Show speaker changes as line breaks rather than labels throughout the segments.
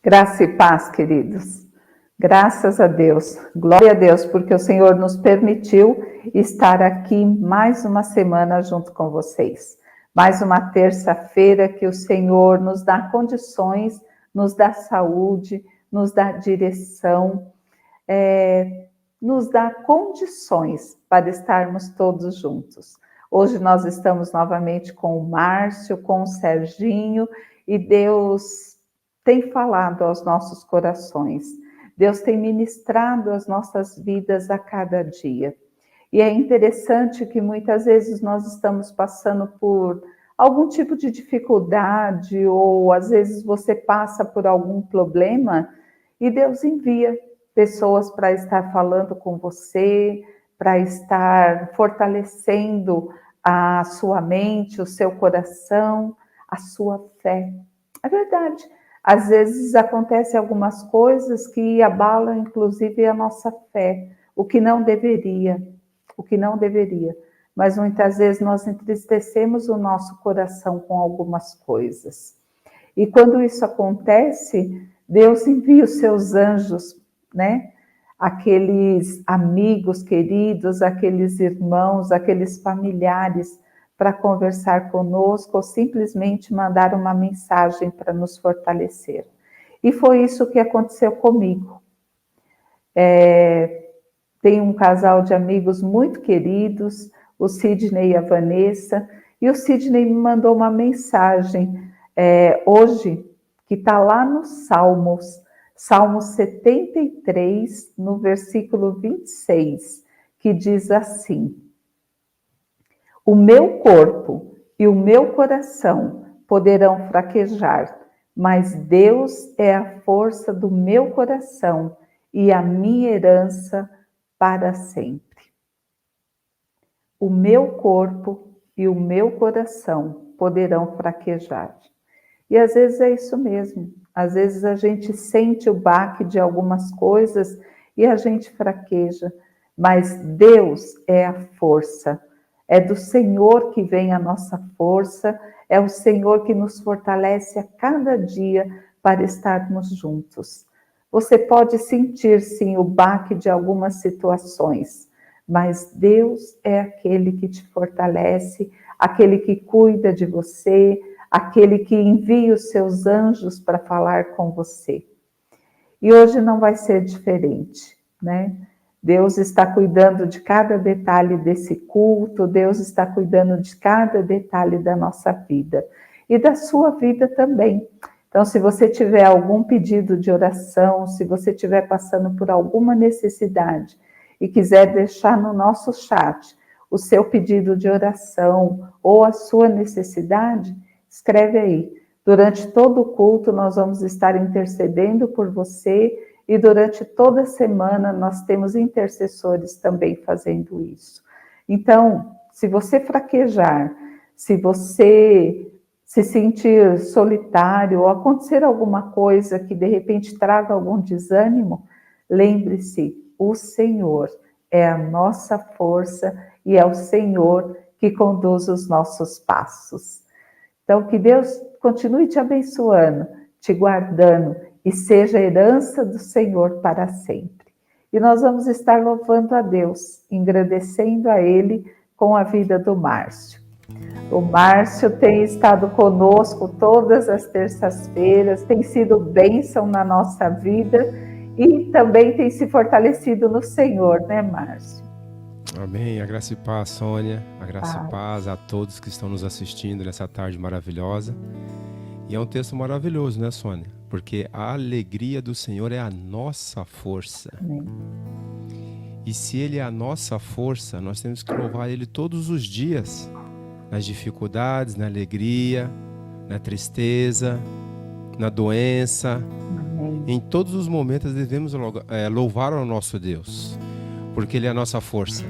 Graça e paz, queridos. Graças a Deus, glória a Deus, porque o Senhor nos permitiu estar aqui mais uma semana junto com vocês. Mais uma terça-feira que o Senhor nos dá condições, nos dá saúde, nos dá direção, nos dá condições para estarmos todos juntos. Hoje nós estamos novamente com o Márcio, com o Serginho, e Deus tem falado aos nossos corações. Deus tem ministrado as nossas vidas a cada dia. E é interessante que muitas vezes nós estamos passando por algum tipo de dificuldade, ou às vezes você passa por algum problema, e Deus envia pessoas para estar falando com você, para estar fortalecendo a sua mente, o seu coração, a sua fé. É verdade. Às vezes acontecem algumas coisas que abalam, inclusive, a nossa fé, o que não deveria. Mas muitas vezes nós entristecemos o nosso coração com algumas coisas. E quando isso acontece, Deus envia os seus anjos, né? Aqueles amigos queridos, aqueles irmãos, aqueles familiares, para conversar conosco ou simplesmente mandar uma mensagem para nos fortalecer. E foi isso que aconteceu comigo. Tem um casal de amigos muito queridos, o Sidney e a Vanessa, e o Sidney me mandou uma mensagem hoje, que está lá nos Salmos, Salmo 73, no versículo 26, que diz assim: o meu corpo e o meu coração poderão fraquejar, mas Deus é a força do meu coração e a minha herança para sempre. O meu corpo e o meu coração poderão fraquejar. E às vezes é isso mesmo. Às vezes a gente sente o baque de algumas coisas e a gente fraqueja, mas Deus é a força. É do Senhor que vem a nossa força, é o Senhor que nos fortalece a cada dia para estarmos juntos. Você pode sentir, sim, o baque de algumas situações, mas Deus é aquele que te fortalece, aquele que cuida de você, aquele que envia os seus anjos para falar com você. E hoje não vai ser diferente, né? Deus está cuidando de cada detalhe desse culto, Deus está cuidando de cada detalhe da nossa vida e da sua vida também. Então, se você tiver algum pedido de oração, se você estiver passando por alguma necessidade e quiser deixar no nosso chat o seu pedido de oração ou a sua necessidade, escreve aí. Durante todo o culto nós vamos estar intercedendo por você. E durante toda a semana nós temos intercessores também fazendo isso. Então, se você fraquejar, se você se sentir solitário ou acontecer alguma coisa que de repente traga algum desânimo, lembre-se, o Senhor é a nossa força e é o Senhor que conduz os nossos passos. Então, que Deus continue te abençoando, te guardando, e seja a herança do Senhor para sempre. E nós vamos estar louvando a Deus, engrandecendo a Ele com a vida do Márcio. O Márcio tem estado conosco todas as terças-feiras, tem sido bênção na nossa vida e também tem se fortalecido no Senhor, né, Márcio?
Amém. A graça e paz, Sônia. A graça e paz a todos que estão nos assistindo nessa tarde maravilhosa. E é um texto maravilhoso, né, Sônia? Porque a alegria do Senhor é a nossa força.
Amém.
E se Ele é a nossa força, nós temos que louvar Ele todos os dias. Nas dificuldades, na alegria, na tristeza, na doença.
Amém.
Em todos os momentos devemos louvar ao nosso Deus. Porque Ele é a nossa força.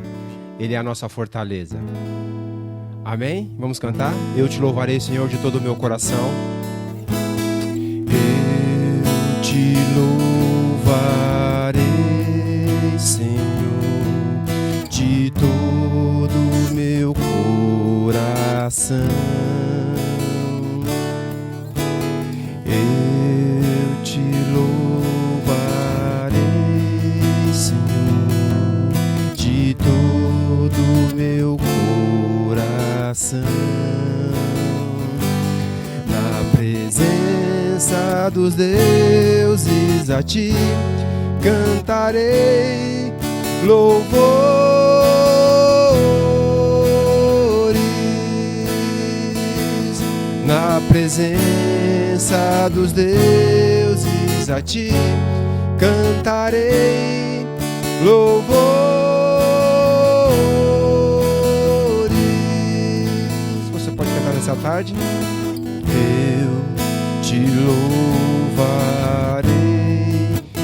Ele é a nossa fortaleza. Amém? Vamos cantar? Eu te louvarei, Senhor, de todo o meu coração. Te louvarei, Senhor, de todo o meu coração. Eu te presença dos deuses, a ti cantarei louvores. Na presença dos deuses, a ti cantarei louvores. Você pode cantar nessa tarde? Eu te louvarei,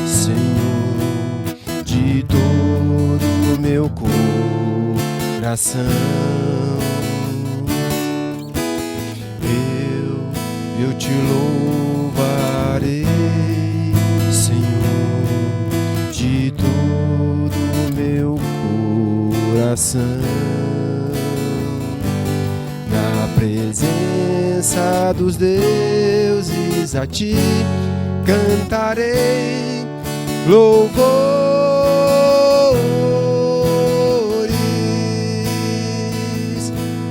Senhor, de todo o meu coração. Eu te louvarei, Senhor, de todo o meu coração. Na presença dos deuses, a ti cantarei louvores.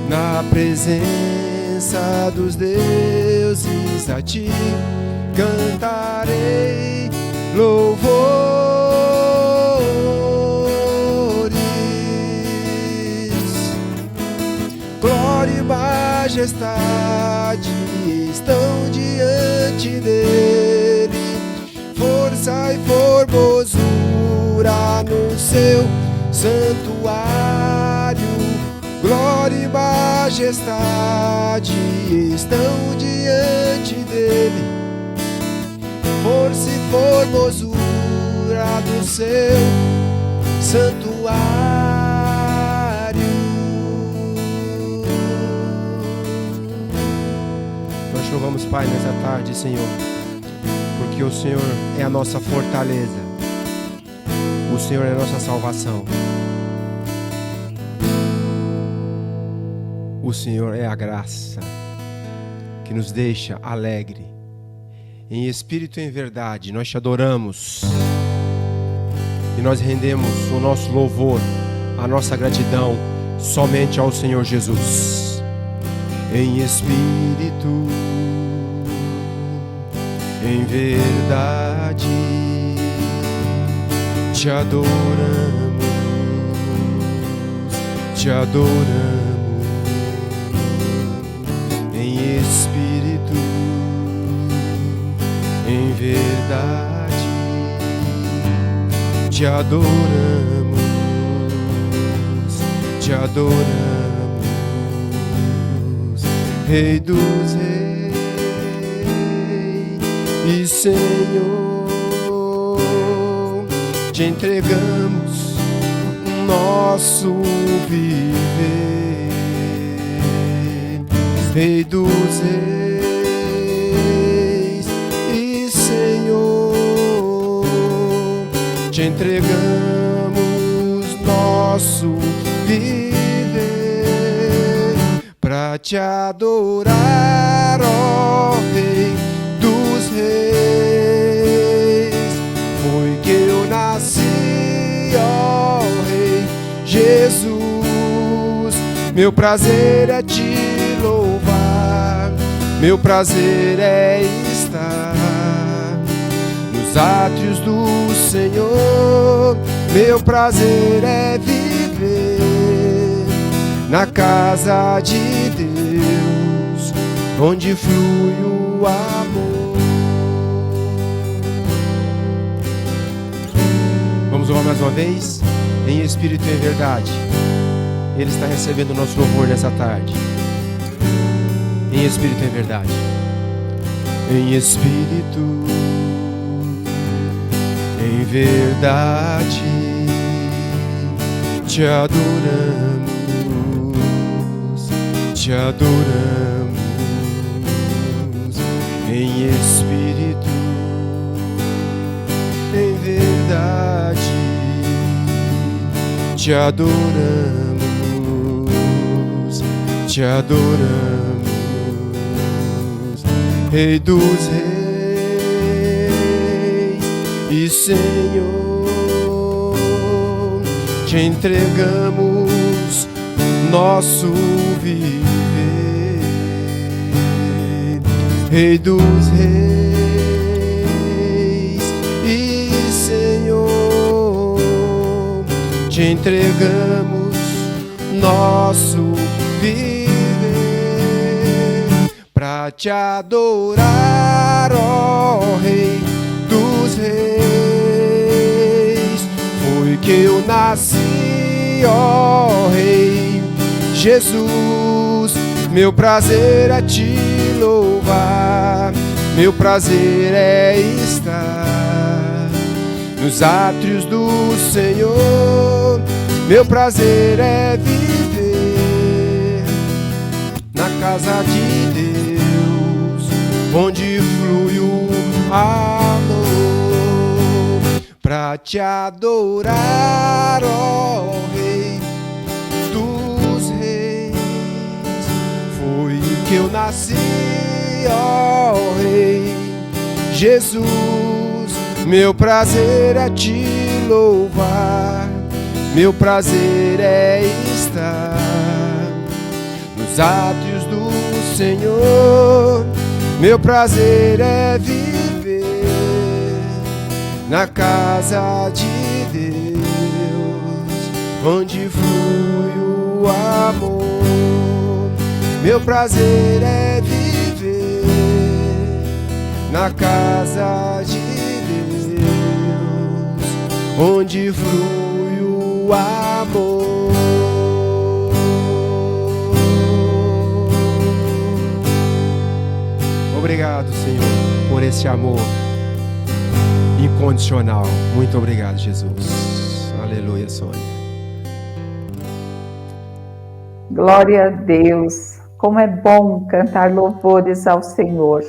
Na presença dos deuses, a ti cantarei louvores. Glória e majestade estão diante dele, força e formosura no seu santuário. Glória e majestade estão diante dele, força e formosura do seu santuário. Nós louvamos, Pai, nessa tarde, Senhor, porque o Senhor é a nossa fortaleza, o Senhor é a nossa salvação. O Senhor é a graça que nos deixa alegre. Em espírito e em verdade, nós te adoramos e nós rendemos o nosso louvor, a nossa gratidão somente ao Senhor Jesus. Em espírito, em verdade, te adoramos, te adoramos. Em espírito, em verdade, te adoramos, te adoramos, Rei dos Reis e Senhor, te entregamos nosso viver. Rei dos Reis e Senhor, te entregamos nosso viver pra te adorar, ó Rei dos Reis. Foi que eu nasci, ó Rei Jesus. Meu prazer é te louvar, meu prazer é estar nos átrios do Senhor. Meu prazer é viver na casa de Deus, onde flui o amor. Vamos orar mais uma vez? Em espírito e em verdade, Ele está recebendo o nosso louvor nessa tarde. Em espírito e em verdade. Em espírito, em verdade, te adoramos, te adoramos. Em espírito, em verdade, te adoramos, te adoramos. Rei dos Reis e Senhor, te entregamos nosso viver. Rei dos Reis entregamos nosso viver pra te adorar, ó Rei dos Reis. Foi que eu nasci, ó Rei Jesus. Meu prazer é te louvar, meu prazer é estar nos átrios do Senhor. Meu prazer é viver na casa de Deus, onde flui o amor, pra te adorar, ó Rei dos Reis. Foi que eu nasci, ó Rei Jesus. Meu prazer é te louvar, meu prazer é estar nos átrios do Senhor. Meu prazer é viver na casa de Deus, onde flui o amor. Meu prazer é viver na casa de Deus, onde flui o amor. Obrigado, Senhor, por esse amor incondicional. Muito obrigado, Jesus. Aleluia, Sônia.
Glória a Deus. Como é bom cantar louvores ao Senhor.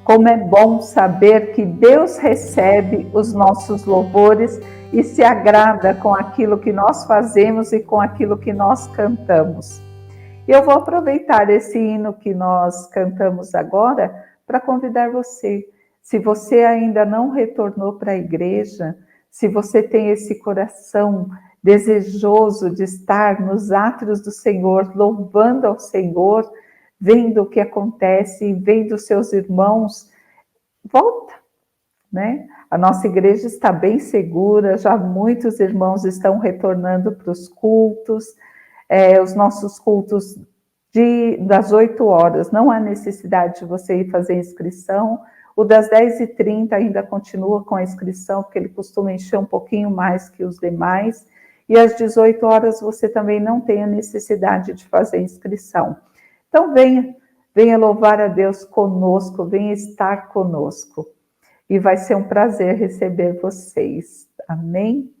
Como é bom saber que Deus recebe os nossos louvores e se agrada com aquilo que nós fazemos e com aquilo que nós cantamos. Eu vou aproveitar esse hino que nós cantamos agora para convidar você. Se você ainda não retornou para a igreja, se você tem esse coração desejoso de estar nos átrios do Senhor, louvando ao Senhor, vendo o que acontece, vendo seus irmãos, volta, né? A nossa igreja está bem segura, já muitos irmãos estão retornando para os cultos, os nossos cultos das 8 horas, não há necessidade de você ir fazer inscrição. O das 10h30 ainda continua com a inscrição, porque ele costuma encher um pouquinho mais que os demais. E às 18 horas você também não tem a necessidade de fazer inscrição. Então venha louvar a Deus conosco, venha estar conosco. E vai ser um prazer receber vocês. Amém?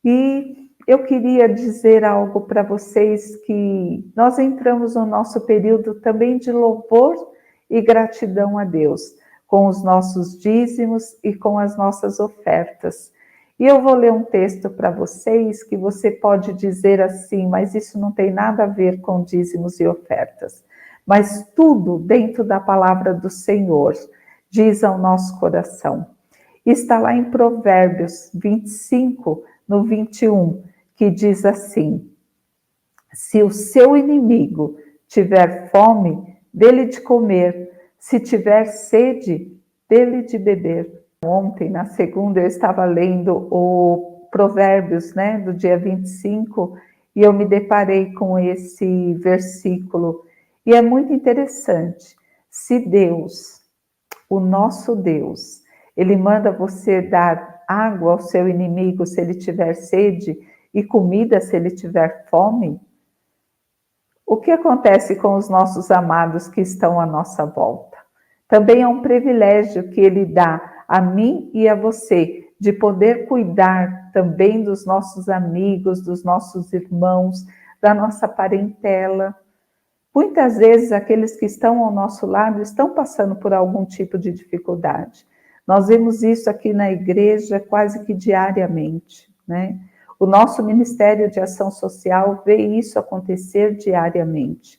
E eu queria dizer algo para vocês, que nós entramos no nosso período também de louvor e gratidão a Deus, com os nossos dízimos e com as nossas ofertas. E eu vou ler um texto para vocês que você pode dizer assim, mas isso não tem nada a ver com dízimos e ofertas. Mas tudo dentro da palavra do Senhor diz ao nosso coração. Está lá em Provérbios 25, no 21, que diz assim: se o seu inimigo tiver fome, dê-lhe de comer, se tiver sede, dê-lhe de beber. Ontem, na segunda, eu estava lendo o Provérbios, né, do dia 25, e eu me deparei com esse versículo. E é muito interessante. Se Deus, o nosso Deus, Ele manda você dar água ao seu inimigo se ele tiver sede, e comida se ele tiver fome, o que acontece com os nossos amados que estão à nossa volta? Também é um privilégio que Ele dá a mim e a você, de poder cuidar também dos nossos amigos, dos nossos irmãos, da nossa parentela. Muitas vezes aqueles que estão ao nosso lado estão passando por algum tipo de dificuldade. Nós vemos isso aqui na igreja quase que diariamente, né? O nosso Ministério de Ação Social vê isso acontecer diariamente.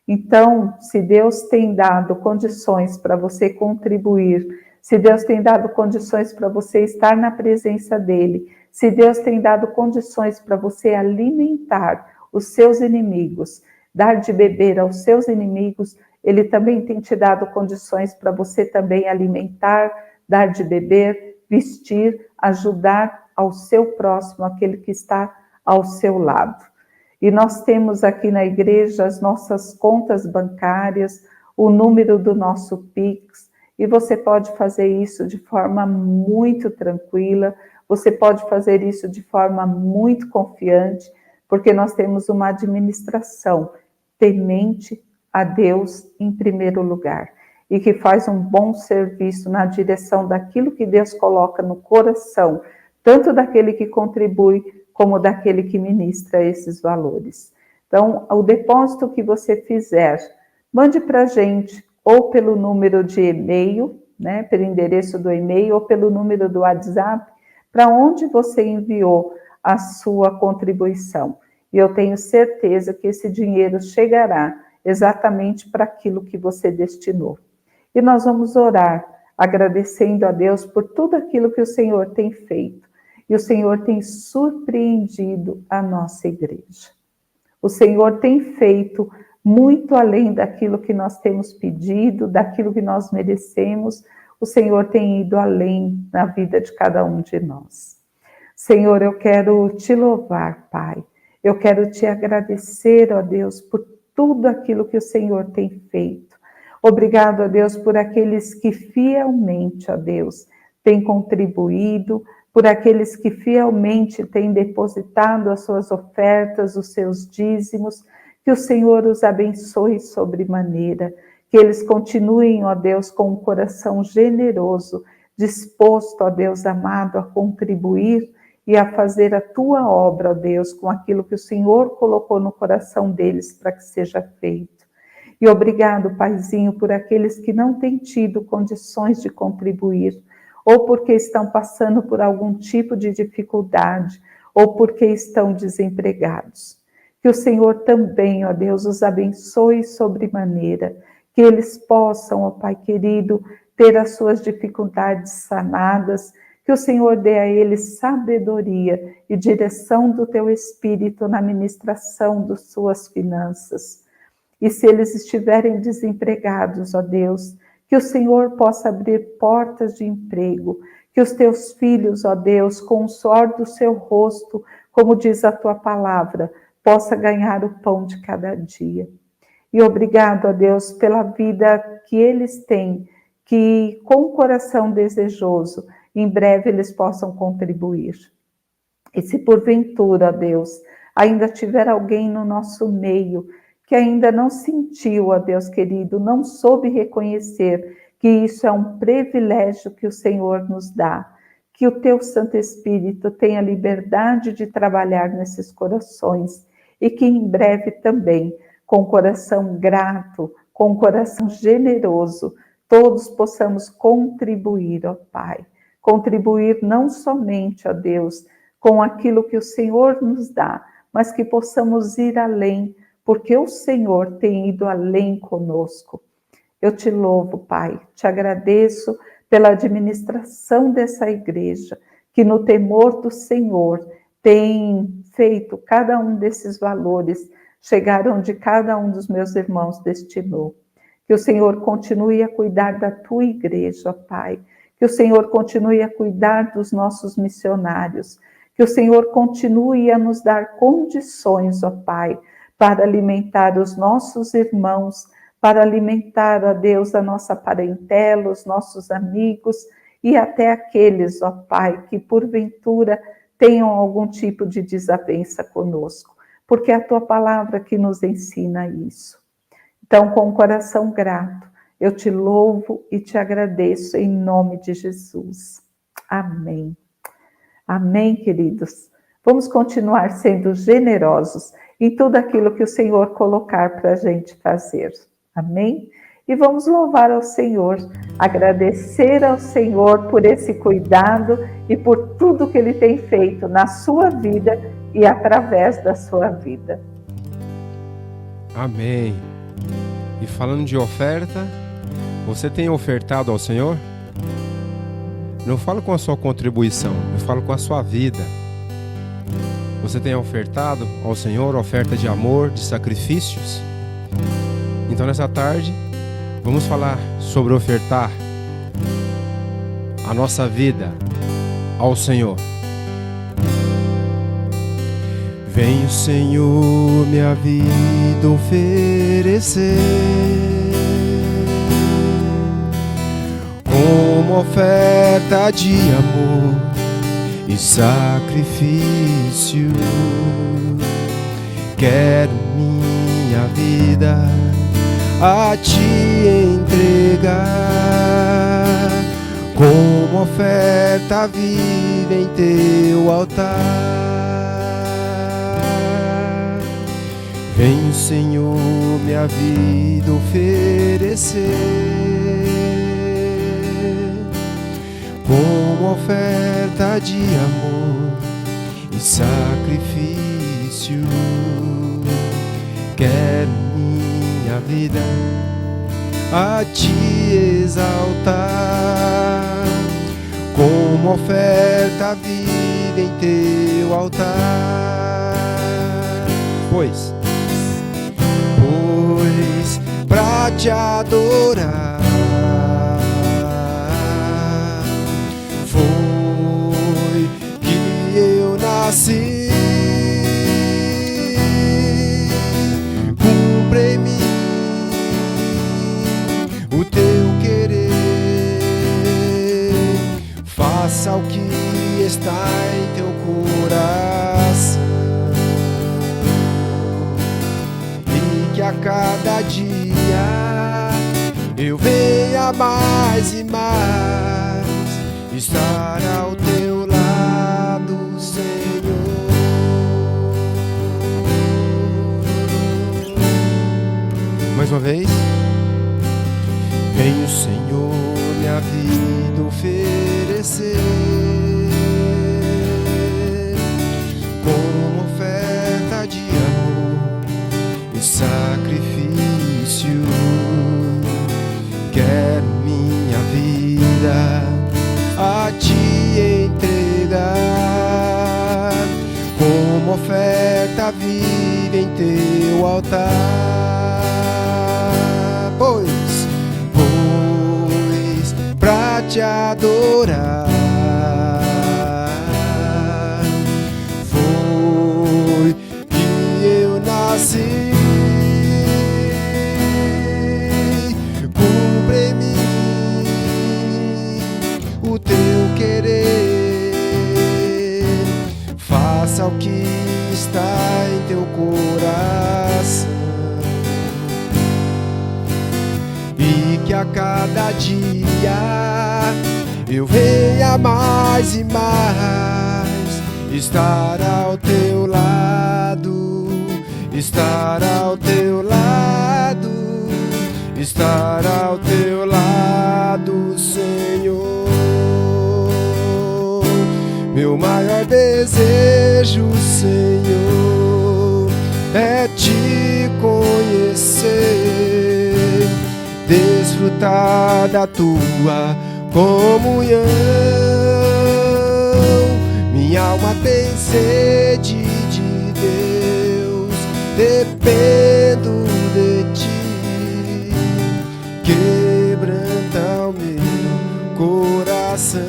Então, se Deus tem dado condições para você contribuir, se Deus tem dado condições para você estar na presença dEle, se Deus tem dado condições para você alimentar os seus inimigos, dar de beber aos seus inimigos, Ele também tem te dado condições para você também alimentar, dar de beber, vestir, ajudar ao seu próximo, aquele que está ao seu lado. E nós temos aqui na igreja as nossas contas bancárias, o número do nosso Pix, e você pode fazer isso de forma muito tranquila, você pode fazer isso de forma muito confiante, porque nós temos uma administração temente a Deus em primeiro lugar, e que faz um bom serviço na direção daquilo que Deus coloca no coração, tanto daquele que contribui, como daquele que ministra esses valores. Então, o depósito que você fizer, mande para a gente, ou pelo número de e-mail, né, pelo endereço do e-mail, ou pelo número do WhatsApp, para onde você enviou a sua contribuição. E eu tenho certeza que esse dinheiro chegará exatamente para aquilo que você destinou. E nós vamos orar, agradecendo a Deus por tudo aquilo que o Senhor tem feito. E o Senhor tem surpreendido a nossa igreja. O Senhor tem feito muito além daquilo que nós temos pedido, daquilo que nós merecemos. O Senhor tem ido além na vida de cada um de nós. Senhor, eu quero te louvar, Pai. Eu quero te agradecer, ó Deus, por tudo aquilo que o Senhor tem feito. Obrigado, ó Deus, por aqueles que fielmente, ó Deus, têm contribuído, por aqueles que fielmente têm depositado as suas ofertas, os seus dízimos, que o Senhor os abençoe sobremaneira, que eles continuem, ó Deus, com um coração generoso, disposto, ó Deus amado, a contribuir e a fazer a tua obra, ó Deus, com aquilo que o Senhor colocou no coração deles para que seja feito. E obrigado, Paizinho, por aqueles que não têm tido condições de contribuir, ou porque estão passando por algum tipo de dificuldade, ou porque estão desempregados. Que o Senhor também, ó Deus, os abençoe sobremaneira, que eles possam, ó Pai querido, ter as suas dificuldades sanadas, que o Senhor dê a eles sabedoria e direção do teu Espírito na administração das suas finanças. E se eles estiverem desempregados, ó Deus, que o Senhor possa abrir portas de emprego, que os teus filhos, ó Deus, com o suor do seu rosto, como diz a tua palavra, possa ganhar o pão de cada dia. E obrigado, ó Deus, pela vida que eles têm, que com o coração desejoso, em breve eles possam contribuir. E se porventura, ó Deus, ainda tiver alguém no nosso meio que ainda não sentiu, ó Deus querido, não soube reconhecer que isso é um privilégio que o Senhor nos dá, que o teu Santo Espírito tenha liberdade de trabalhar nesses corações e que em breve também, com coração grato, com coração generoso, todos possamos contribuir, ó Pai. Contribuir não somente, ó Deus, com aquilo que o Senhor nos dá, mas que possamos ir além, porque o Senhor tem ido além conosco. Eu te louvo, Pai, te agradeço pela administração dessa igreja, que no temor do Senhor tem feito cada um desses valores chegar onde cada um dos meus irmãos destinou. Que o Senhor continue a cuidar da tua igreja, Pai. Que o Senhor continue a cuidar dos nossos missionários. Que o Senhor continue a nos dar condições, ó Pai, para alimentar os nossos irmãos, para alimentar, ó Deus, a nossa parentela, os nossos amigos e até aqueles, ó Pai, que porventura tenham algum tipo de desavença conosco, porque é a tua palavra que nos ensina isso. Então, com o coração grato, eu te louvo e te agradeço em nome de Jesus. Amém. Amém, queridos. Vamos continuar sendo generosos em tudo aquilo que o Senhor colocar para a gente fazer. Amém? E vamos louvar ao Senhor, agradecer ao Senhor por esse cuidado e por tudo que Ele tem feito na sua vida e através da sua vida.
Amém. E falando de oferta, você tem ofertado ao Senhor? Não falo com a sua contribuição, eu falo com a sua vida. Você tem ofertado ao Senhor oferta de amor, de sacrifícios? Então nessa tarde, vamos falar sobre ofertar a nossa vida ao Senhor. Venho, Senhor, minha vida oferecer como oferta de amor e sacrifício. Quero minha vida a te entregar como oferta viva em teu altar. Venho, Senhor, minha vida oferecer como oferta de amor e sacrifício. Quero minha vida a te exaltar como oferta viva em teu altar. Pois pra te adorar foi que eu nasci. Cumpre em mim o teu querer, faça o que está em teu coração, e que a cada dia eu venha mais e mais estar ao teu lado, Senhor. Mais uma vez. Venho, Senhor, minha vida oferecer como oferta de amor e sacrifício. Quero minha vida a te entregar como oferta viva em teu altar. Pois pra te adorar foi que eu nasci. Cumpre em mim o teu querer, faça o que está em teu coração, e que a cada dia eu venha mais e mais estar ao teu lado, estar ao teu lado, estar ao teu lado, Senhor. Meu maior desejo, Senhor, é te conhecer, desfrutar da tua comunhão. Minha alma tem sede de Deus, dependo de ti, quebranta o meu coração.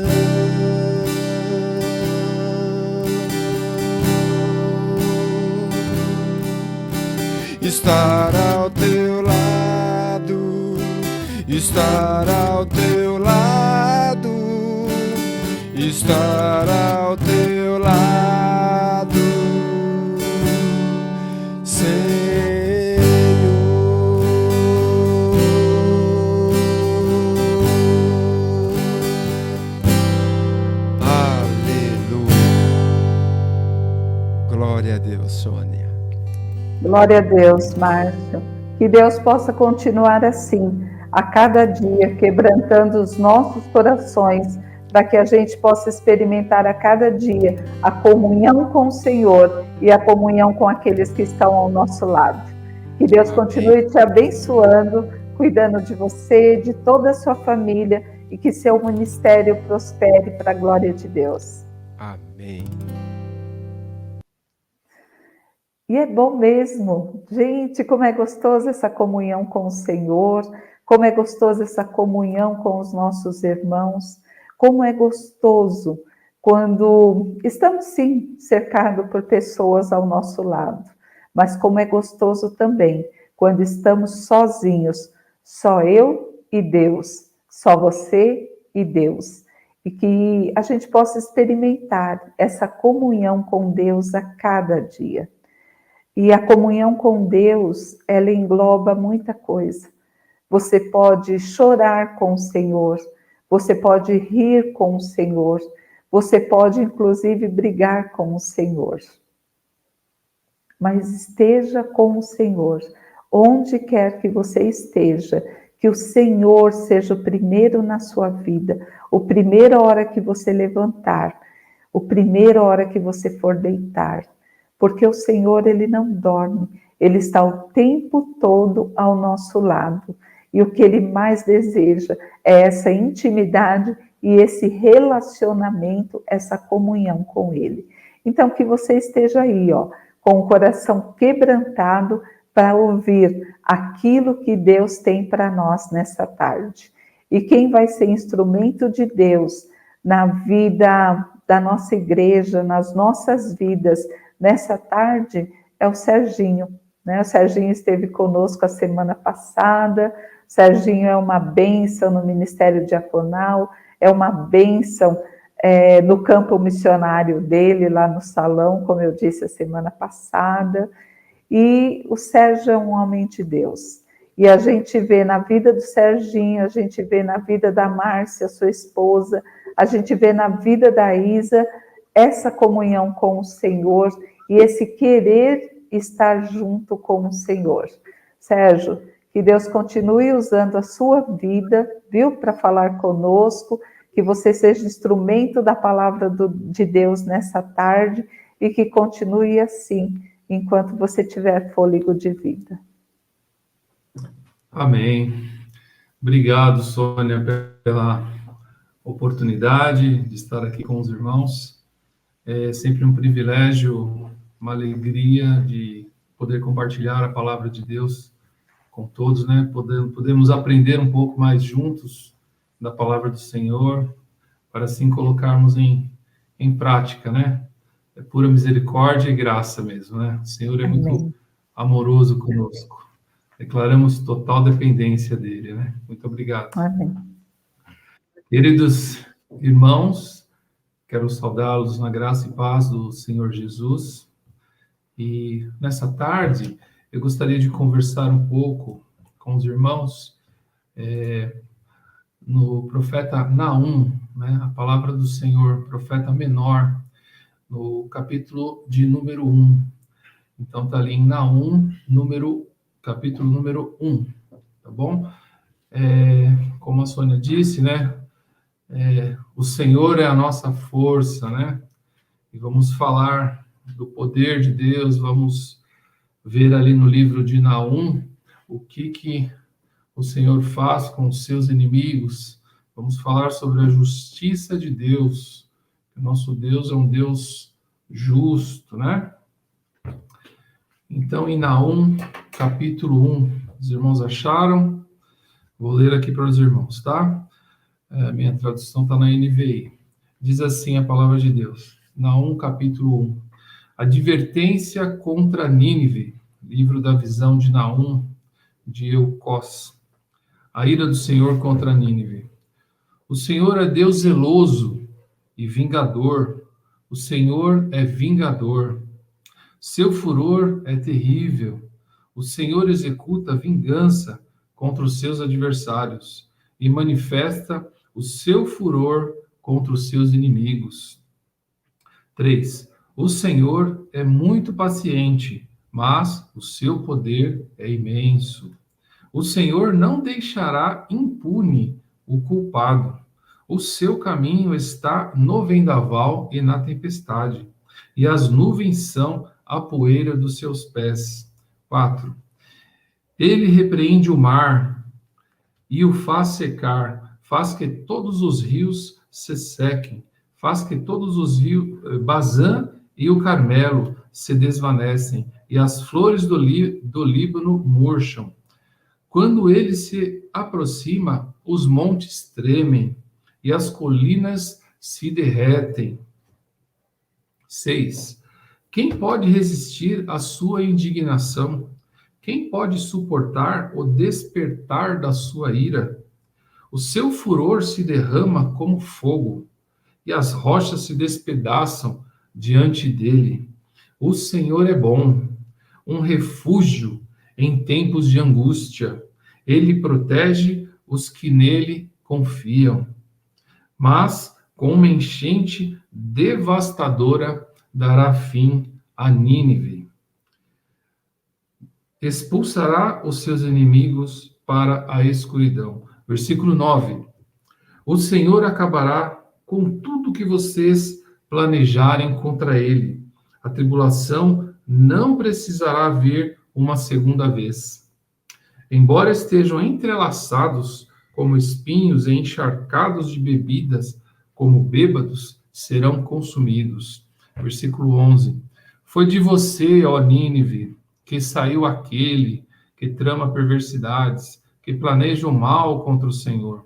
Estar ao teu lado, estar ao teu lado, estar ao teu lado, Senhor. Aleluia. Glória a Deus, Sônia.
Glória a Deus, Márcio. Que Deus possa continuar assim, a cada dia, quebrantando os nossos corações, para que a gente possa experimentar a cada dia a comunhão com o Senhor e a comunhão com aqueles que estão ao nosso lado. Que Deus continue te abençoando, cuidando de você, de toda a sua família, e que seu ministério prospere para a glória de Deus.
Amém.
E é bom mesmo, gente, como é gostoso essa comunhão com o Senhor, como é gostoso essa comunhão com os nossos irmãos, como é gostoso quando estamos, sim, cercados por pessoas ao nosso lado, mas como é gostoso também quando estamos sozinhos, só eu e Deus, só você e Deus, e que a gente possa experimentar essa comunhão com Deus a cada dia. E a comunhão com Deus, ela engloba muita coisa. Você pode chorar com o Senhor, você pode rir com o Senhor, você pode inclusive brigar com o Senhor. Mas esteja com o Senhor, onde quer que você esteja, que o Senhor seja o primeiro na sua vida, a primeira hora que você levantar, a primeira hora que você for deitar, porque o Senhor, Ele não dorme, Ele está o tempo todo ao nosso lado, e o que Ele mais deseja é essa intimidade e esse relacionamento, essa comunhão com Ele. Então, que você esteja aí, com o coração quebrantado para ouvir aquilo que Deus tem para nós nessa tarde. E quem vai ser instrumento de Deus na vida da nossa igreja, nas nossas vidas, nessa tarde, é o Serginho. Né? O Serginho esteve conosco a semana passada. O Serginho é uma bênção no Ministério Diaconal, é uma bênção no campo missionário dele, lá no salão, como eu disse a semana passada. E o Sérgio é um homem de Deus. E a gente vê na vida do Serginho, a gente vê na vida da Márcia, sua esposa, a gente vê na vida da Isa, essa comunhão com o Senhor e esse querer estar junto com o Senhor. Sérgio, que Deus continue usando a sua vida, viu, para falar conosco, que você seja instrumento da palavra de Deus nessa tarde e que continue assim, enquanto você tiver fôlego de vida.
Amém. Obrigado, Sônia, pela oportunidade de estar aqui com os irmãos. É sempre um privilégio, uma alegria de poder compartilhar a palavra de Deus com todos, né? Podemos aprender um pouco mais juntos da palavra do Senhor, para assim colocarmos em prática, né? É pura misericórdia e graça mesmo, né? O Senhor é muito amoroso conosco. Declaramos total dependência dele, né? Muito obrigado.
Amém.
Queridos irmãos, quero saudá-los na graça e paz do Senhor Jesus. E nessa tarde, eu gostaria de conversar um pouco com os irmãos no profeta Naum, né? A palavra do Senhor, profeta menor, no capítulo de número 1. Então, está ali em Naum, capítulo número 1, tá bom? Como a Sônia disse, né? O Senhor é a nossa força, né? E vamos falar do poder de Deus, vamos ver ali no livro de Naum o que o Senhor faz com os seus inimigos. Vamos falar sobre a justiça de Deus. O nosso Deus é um Deus justo, né? Então, em Naum, capítulo 1, os irmãos acharam? Vou ler aqui para os irmãos, tá? Minha tradução está na NVI. Diz assim a palavra de Deus. Naum, capítulo 1. Advertência contra Nínive. Livro da visão de Naum, de Eucós. A ira do Senhor contra Nínive. O Senhor é Deus zeloso e vingador. O Senhor é vingador. Seu furor é terrível. O Senhor executa vingança contra os seus adversários e manifesta o seu furor contra os seus inimigos. 3. O Senhor é muito paciente, mas o seu poder é imenso. O Senhor não deixará impune o culpado. O seu caminho está no vendaval e na tempestade, e as nuvens são a poeira dos seus pés. 4. Ele repreende o mar e o faz secar, faz que todos os rios se sequem, faz que todos os rios, Bazã e o Carmelo, se desvanecem, e as flores do Líbano murcham. Quando ele se aproxima, os montes tremem, e as colinas se derretem. 6. Quem pode resistir à sua indignação? Quem pode suportar o despertar da sua ira? O seu furor se derrama como fogo, e as rochas se despedaçam diante dele. O Senhor é bom, um refúgio em tempos de angústia. Ele protege os que nele confiam. Mas, com uma enchente devastadora, dará fim a Nínive. Expulsará os seus inimigos para a escuridão. Versículo 9. O Senhor acabará com tudo que vocês planejarem contra ele. A tribulação não precisará vir uma segunda vez. Embora estejam entrelaçados como espinhos e encharcados de bebidas, como bêbados, serão consumidos. Versículo 11. Foi de você, ó Nínive, que saiu aquele que trama perversidades, que planeja o mal contra o Senhor.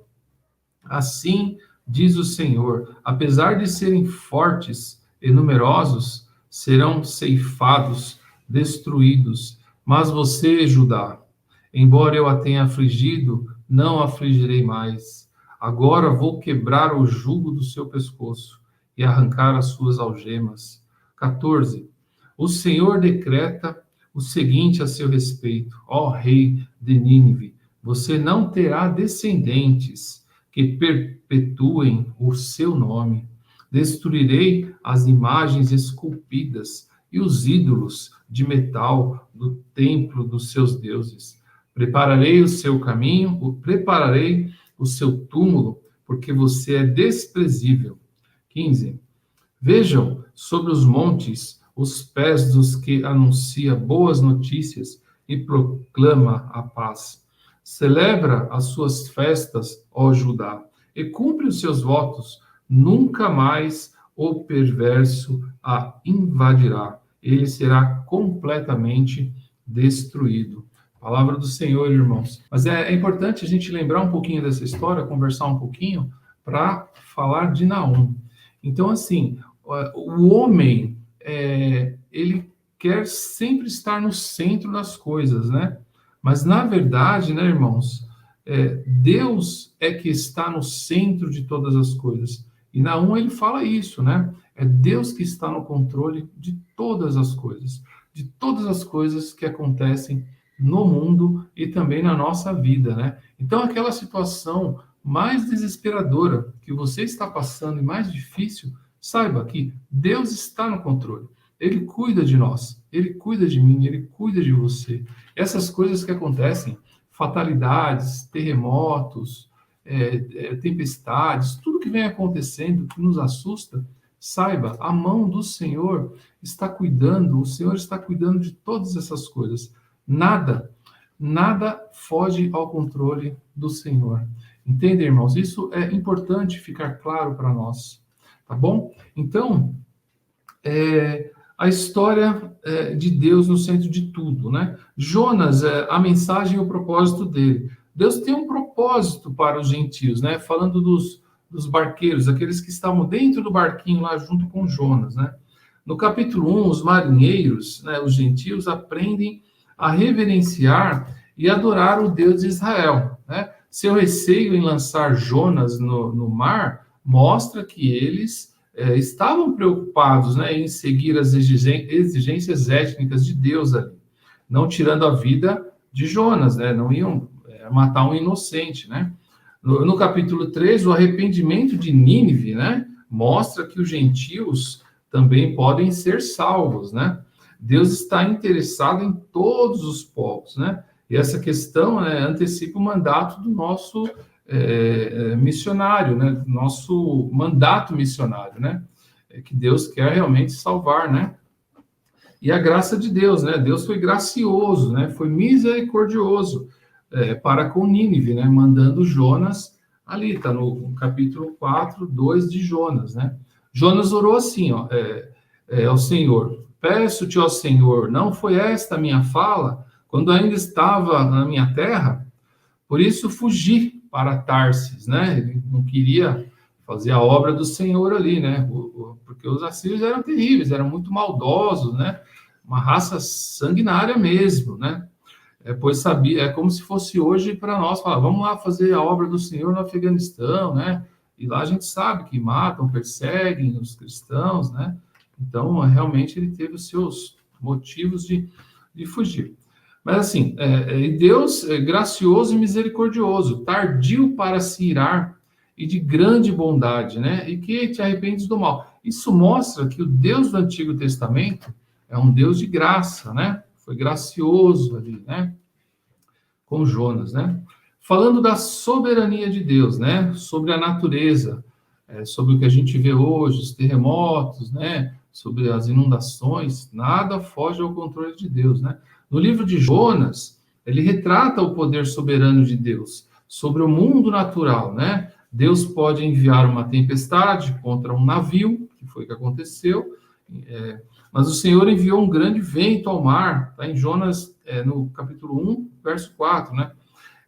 Assim diz o Senhor, apesar de serem fortes e numerosos, serão ceifados, destruídos. Mas você, Judá, embora eu a tenha afligido, não afligirei mais. Agora vou quebrar o jugo do seu pescoço e arrancar as suas algemas. 14. O Senhor decreta o seguinte a seu respeito: ó rei de Nínive, você não terá descendentes que perpetuem o seu nome. Destruirei as imagens esculpidas e os ídolos de metal do templo dos seus deuses. Prepararei o seu caminho, prepararei o seu túmulo, porque você é desprezível. 15. Vejam sobre os montes os pés dos que anuncia boas notícias e proclama a paz. Celebra as suas festas, ó Judá, e cumpre os seus votos. Nunca mais o perverso a invadirá. Ele será completamente destruído. Palavra do Senhor, irmãos. Mas é importante a gente lembrar um pouquinho dessa história, conversar um pouquinho, para falar de Naum. Então, assim, o homem, ele quer sempre estar no centro das coisas, né? Mas, na verdade, né, irmãos, Deus é que está no centro de todas as coisas. E Naum, ele fala isso, né? É Deus que está no controle de todas as coisas que acontecem no mundo e também na nossa vida, né? Então, aquela situação mais desesperadora que você está passando e mais difícil, saiba que Deus está no controle. Ele cuida de nós, Ele cuida de mim, Ele cuida de você. Essas coisas que acontecem, fatalidades, terremotos, tempestades, tudo que vem acontecendo, que nos assusta, saiba, a mão do Senhor está cuidando, o Senhor está cuidando de todas essas coisas. Nada foge ao controle do Senhor. Entende, irmãos? Isso é importante ficar claro para nós, tá bom? Então, a história de Deus no centro de tudo, né? Jonas, a mensagem e o propósito dele. Deus tem um propósito para os gentios, né? Falando dos barqueiros, aqueles que estavam dentro do barquinho lá junto com Jonas, né? No capítulo 1, os marinheiros, né, os gentios, aprendem a reverenciar e adorar o Deus de Israel, né? Seu receio em lançar Jonas no mar mostra que eles estavam preocupados, né, em seguir as exigências étnicas de Deus ali, não tirando a vida de Jonas, né? Não iam matar um inocente, né? No capítulo 3, o arrependimento de Nínive, né, mostra que os gentios também podem ser salvos, né? Deus está interessado em todos os povos, né? E essa questão, né, antecipa o mandato do nosso missionário, né? Nosso mandato missionário, né? Que Deus quer realmente salvar, né? E a graça de Deus, né? Deus foi gracioso, né? Foi misericordioso para com Nínive, né? Mandando Jonas ali, está no capítulo 4, 2 de Jonas, né? Jonas orou assim, ó, ao Senhor: peço-te, ó Senhor, não foi esta a minha fala quando ainda estava na minha terra? Por isso fugi para Tarsis, né? Ele não queria fazer a obra do Senhor ali, né? Porque os assírios eram terríveis, eram muito maldosos, né? Uma raça sanguinária mesmo, né? Pois sabia, é como se fosse hoje para nós, falar, vamos lá fazer a obra do Senhor no Afeganistão, né? E lá a gente sabe que matam, perseguem os cristãos, né? Então, realmente, ele teve os seus motivos de fugir. Mas, assim, Deus é gracioso e misericordioso, tardio para se irar e de grande bondade, né? E que te arrependes do mal. Isso mostra que o Deus do Antigo Testamento é um Deus de graça, né? Foi gracioso ali, né? Com Jonas, né? Falando da soberania de Deus, né? Sobre a natureza, sobre o que a gente vê hoje, os terremotos, né? Sobre as inundações, nada foge ao controle de Deus, né? No livro de Jonas, ele retrata o poder soberano de Deus sobre o mundo natural, né? Deus pode enviar uma tempestade contra um navio, que foi o que aconteceu, mas o Senhor enviou um grande vento ao mar, tá? Em Jonas, no capítulo 1, verso 4, né?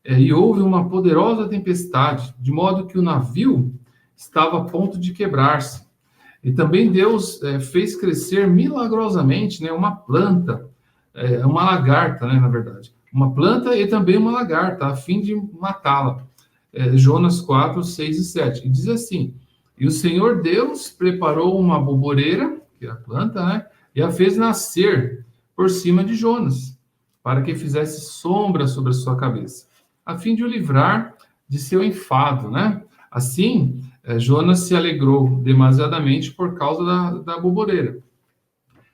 E houve uma poderosa tempestade, de modo que o navio estava a ponto de quebrar-se. E também Deus fez crescer milagrosamente, né, uma planta, uma lagarta, né, na verdade. Uma planta e também uma lagarta, a fim de matá-la. Jonas 4, 6 e 7. E diz assim, e o Senhor Deus preparou uma boboreira, que é a planta, né, e a fez nascer por cima de Jonas, para que fizesse sombra sobre a sua cabeça, a fim de o livrar de seu enfado, né? Assim, Jonas se alegrou demasiadamente por causa da boboreira.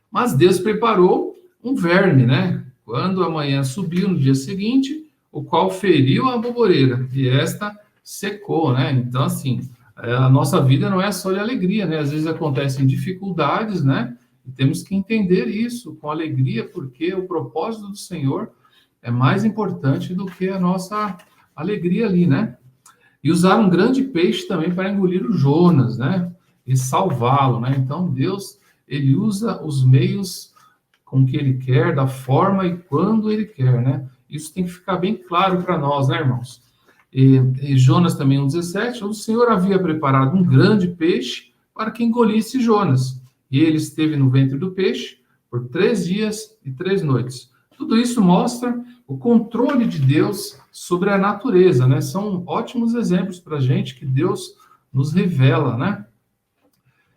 Mas Deus preparou um verme, né? Quando a manhã subiu no dia seguinte, o qual feriu a boboreira, e esta secou, né? Então, assim, a nossa vida não é só de alegria, né? Às vezes acontecem dificuldades, né? E temos que entender isso com alegria, porque o propósito do Senhor é mais importante do que a nossa alegria ali, né? E usaram um grande peixe também para engolir o Jonas, né? E salvá-lo, né? Então, Deus, ele usa os meios com que ele quer, da forma e quando ele quer, né? Isso tem que ficar bem claro para nós, né, irmãos? E Jonas também, 1,17, o Senhor havia preparado um grande peixe para que engolisse Jonas. E ele esteve no ventre do peixe por 3 dias e 3 noites. Tudo isso mostra o controle de Deus sobre a natureza, né? São ótimos exemplos para a gente que Deus nos revela, né?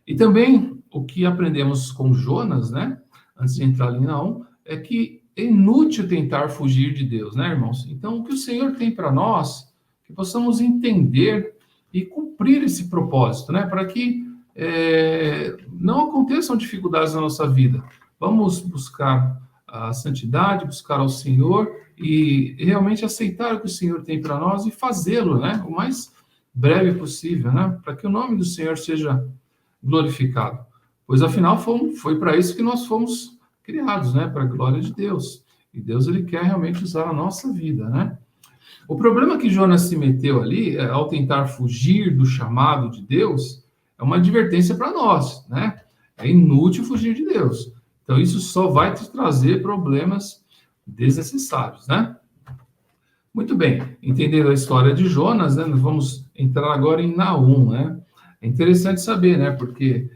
E também o que aprendemos com Jonas, né? Antes de entrar ali na 1, é que é inútil tentar fugir de Deus, né, irmãos? Então, o que o Senhor tem para nós, que possamos entender e cumprir esse propósito, né? Para que não aconteçam dificuldades na nossa vida. Vamos buscar a santidade, buscar ao Senhor e realmente aceitar o que o Senhor tem para nós e fazê-lo, né? O mais breve possível, né? Para que o nome do Senhor seja glorificado. Pois, afinal, foi para isso que nós fomos criados, né? Para a glória de Deus. E Deus, ele quer realmente usar a nossa vida, né? O problema que Jonas se meteu ali, ao tentar fugir do chamado de Deus, é uma advertência para nós, né? É inútil fugir de Deus. Então, isso só vai te trazer problemas desnecessários, né? Muito bem, entendendo a história de Jonas, né, nós vamos entrar agora em Naum, né? É interessante saber, né? Porque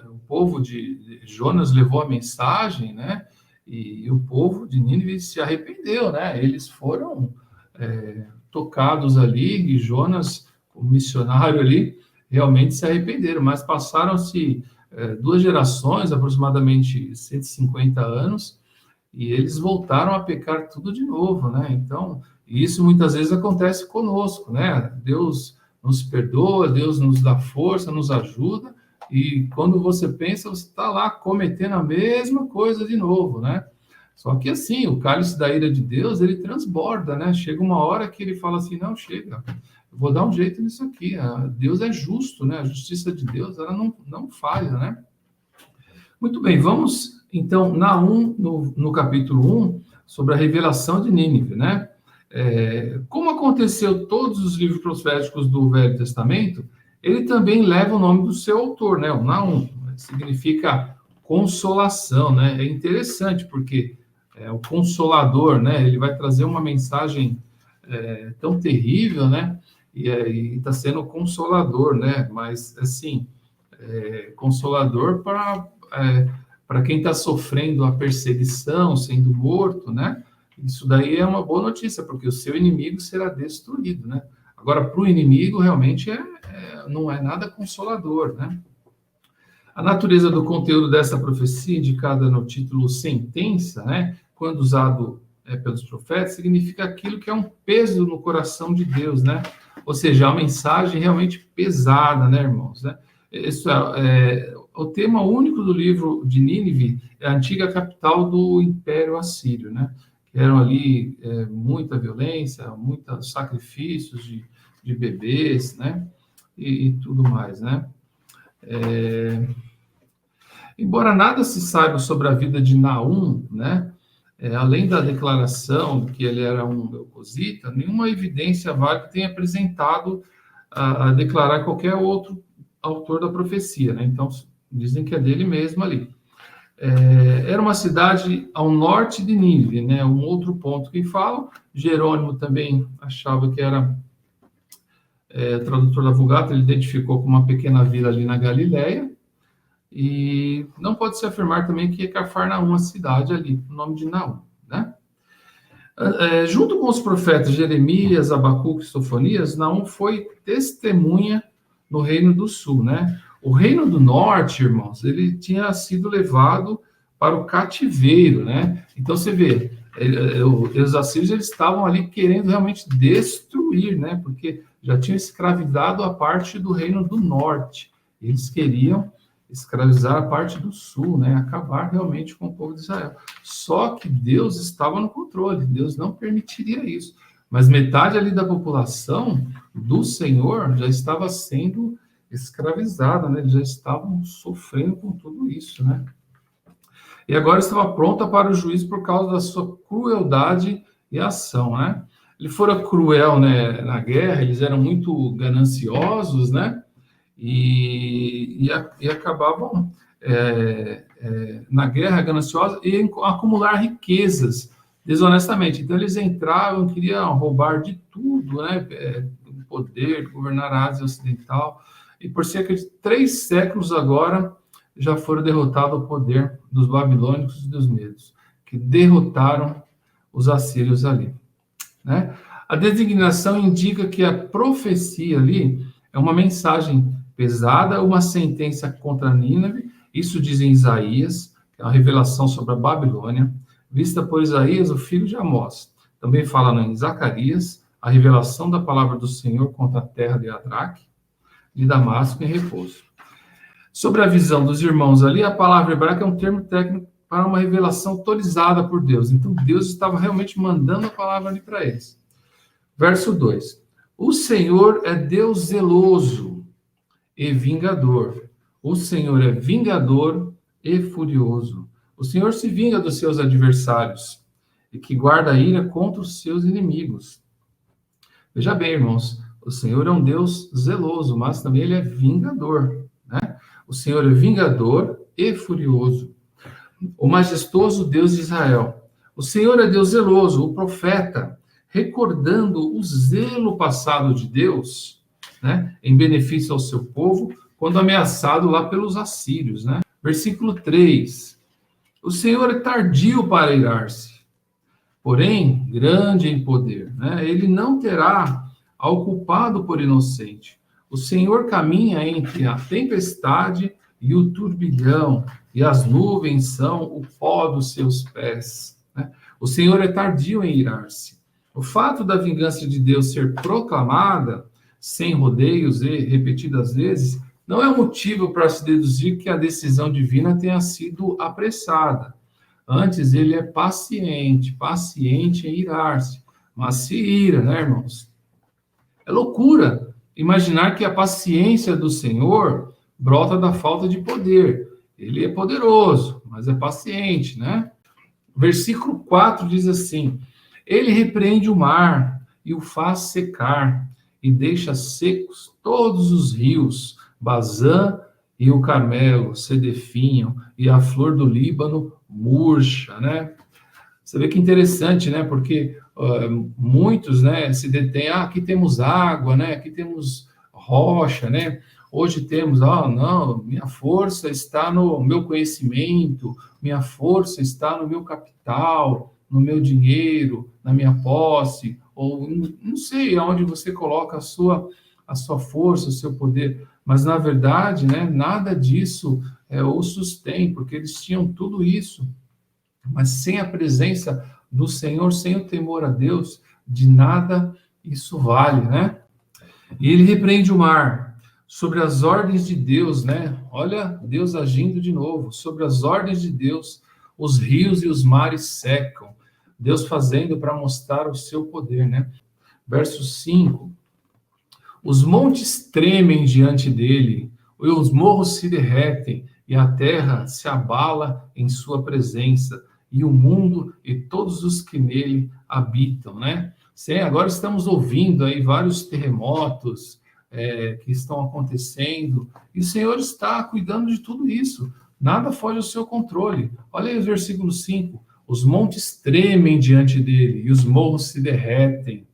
o povo de Jonas levou a mensagem, né? E o povo de Nínive se arrependeu, né? Eles foram tocados ali, e Jonas, o missionário ali, realmente se arrependeram, mas passaram-se 2 gerações, aproximadamente 150 anos, e eles voltaram a pecar tudo de novo, né? Então, isso muitas vezes acontece conosco, né? Deus nos perdoa, Deus nos dá força, nos ajuda, e quando você pensa, você está lá cometendo a mesma coisa de novo, né? Só que assim, o cálice da ira de Deus, ele transborda, né? Chega uma hora que ele fala assim, não, chega, eu vou dar um jeito nisso aqui. Deus é justo, né? A justiça de Deus, ela não falha, né? Muito bem, vamos então Naum, no capítulo 1, sobre a revelação de Nínive, né? Como aconteceu todos os livros proféticos do Velho Testamento, ele também leva o nome do seu autor, né? O Naum, significa consolação, né? É interessante porque o Consolador, né? Ele vai trazer uma mensagem tão terrível, né? E está sendo consolador, né? Mas, assim, consolador para quem está sofrendo a perseguição, sendo morto, né? Isso daí é uma boa notícia, porque o seu inimigo será destruído, né? Agora, para o inimigo, realmente, não é nada consolador, né? A natureza do conteúdo dessa profecia, indicada no título sentença, né? Quando usado pelos profetas, significa aquilo que é um peso no coração de Deus, né? Ou seja, a mensagem realmente pesada, né, irmãos? Né? Isso o tema único do livro de Nínive é a antiga capital do Império Assírio, né? Que eram ali muita violência, muitos sacrifícios de bebês, né? E tudo mais, né? Embora nada se saiba sobre a vida de Naum, né? Além da declaração de que ele era um leucosita, nenhuma evidência válida tem apresentado a declarar qualquer outro autor da profecia, né? Então, dizem que é dele mesmo ali. Era uma cidade ao norte de Nínive, né? Um outro ponto que falam. Jerônimo também achava que era tradutor da Vulgata, ele identificou como uma pequena vila ali na Galileia. E não pode se afirmar também que é Cafarnaum, a cidade ali, o nome de Naum, né? Junto com os profetas Jeremias, Abacuque e Sofonias, Naum foi testemunha no Reino do Sul, né? O Reino do Norte, irmãos, ele tinha sido levado para o cativeiro, né? Então, você vê, os assírios eles estavam ali querendo realmente destruir, né? Porque já tinham escravizado a parte do Reino do Norte. Eles queriam escravizar a parte do sul, né? Acabar realmente com o povo de Israel. Só que Deus estava no controle, Deus não permitiria isso. Mas metade ali da população do Senhor já estava sendo escravizada, né? Eles já estavam sofrendo com tudo isso, né? E agora estava pronta para o juízo por causa da sua crueldade e ação, né? Ele fora cruel, né, na guerra, eles eram muito gananciosos, né? E acabavam na guerra gananciosa e acumular riquezas desonestamente. Então, eles entravam, queriam roubar de tudo, né? Poder, governar a Ásia Ocidental. E por cerca de 3 séculos agora, já foram derrotados o poder dos babilônicos e dos medos, que derrotaram os assírios ali, né? A designação indica que a profecia ali é uma mensagem pesada, uma sentença contra Nínive, isso diz em Isaías, que é uma revelação sobre a Babilônia, vista por Isaías, o filho de Amós. Também fala em Zacarias, a revelação da palavra do Senhor contra a terra de Adraque, de Damasco em repouso. Sobre a visão dos irmãos ali, a palavra hebraica é um termo técnico para uma revelação autorizada por Deus. Então, Deus estava realmente mandando a palavra ali para eles. Verso 2. O Senhor é Deus zeloso e vingador. O Senhor é vingador e furioso. O Senhor se vinga dos seus adversários e que guarda a ira contra os seus inimigos. Veja bem, irmãos, o Senhor é um Deus zeloso, mas também ele é vingador, né? O Senhor é vingador e furioso. O majestoso Deus de Israel. O Senhor é Deus zeloso, o profeta, recordando o zelo passado de Deus, né, em benefício ao seu povo, quando ameaçado lá pelos assírios, né? Versículo 3. O Senhor é tardio para irar-se, porém grande em poder, né? Ele não terá ao culpado por inocente. O Senhor caminha entre a tempestade e o turbilhão, e as nuvens são o pó dos seus pés, né? O Senhor é tardio em irar-se. O fato da vingança de Deus ser proclamada, sem rodeios e repetidas vezes, não é um motivo para se deduzir que a decisão divina tenha sido apressada. Antes, ele é paciente em irar-se, mas se ira, né, irmãos? É loucura imaginar que a paciência do Senhor brota da falta de poder. Ele é poderoso, mas é paciente, né? Versículo 4 diz assim: ele repreende o mar e o faz secar, e deixa secos todos os rios. Bazã e o Carmelo se definham, e a flor do Líbano murcha, né? Você vê que interessante, né? Porque muitos, né, se detêm, aqui temos água, né? Aqui temos rocha, né? Hoje temos, não, minha força está no meu conhecimento, minha força está no meu capital, no meu dinheiro, na minha posse, ou não sei aonde você coloca a sua força, o seu poder, mas na verdade, né, nada disso o sustém, porque eles tinham tudo isso, mas sem a presença do Senhor, sem o temor a Deus, de nada isso vale, né? E ele repreende o mar sobre as ordens de Deus, né? Olha, Deus agindo de novo, sobre as ordens de Deus, os rios e os mares secam. Deus fazendo para mostrar o seu poder, né? Verso 5. Os montes tremem diante dele, e os morros se derretem, e a terra se abala em sua presença, e o mundo e todos os que nele habitam, né? Sim, agora estamos ouvindo aí vários terremotos que estão acontecendo, e o Senhor está cuidando de tudo isso. Nada foge ao seu controle. Olha aí o versículo 5. Os montes tremem diante dele, e os morros se derretem,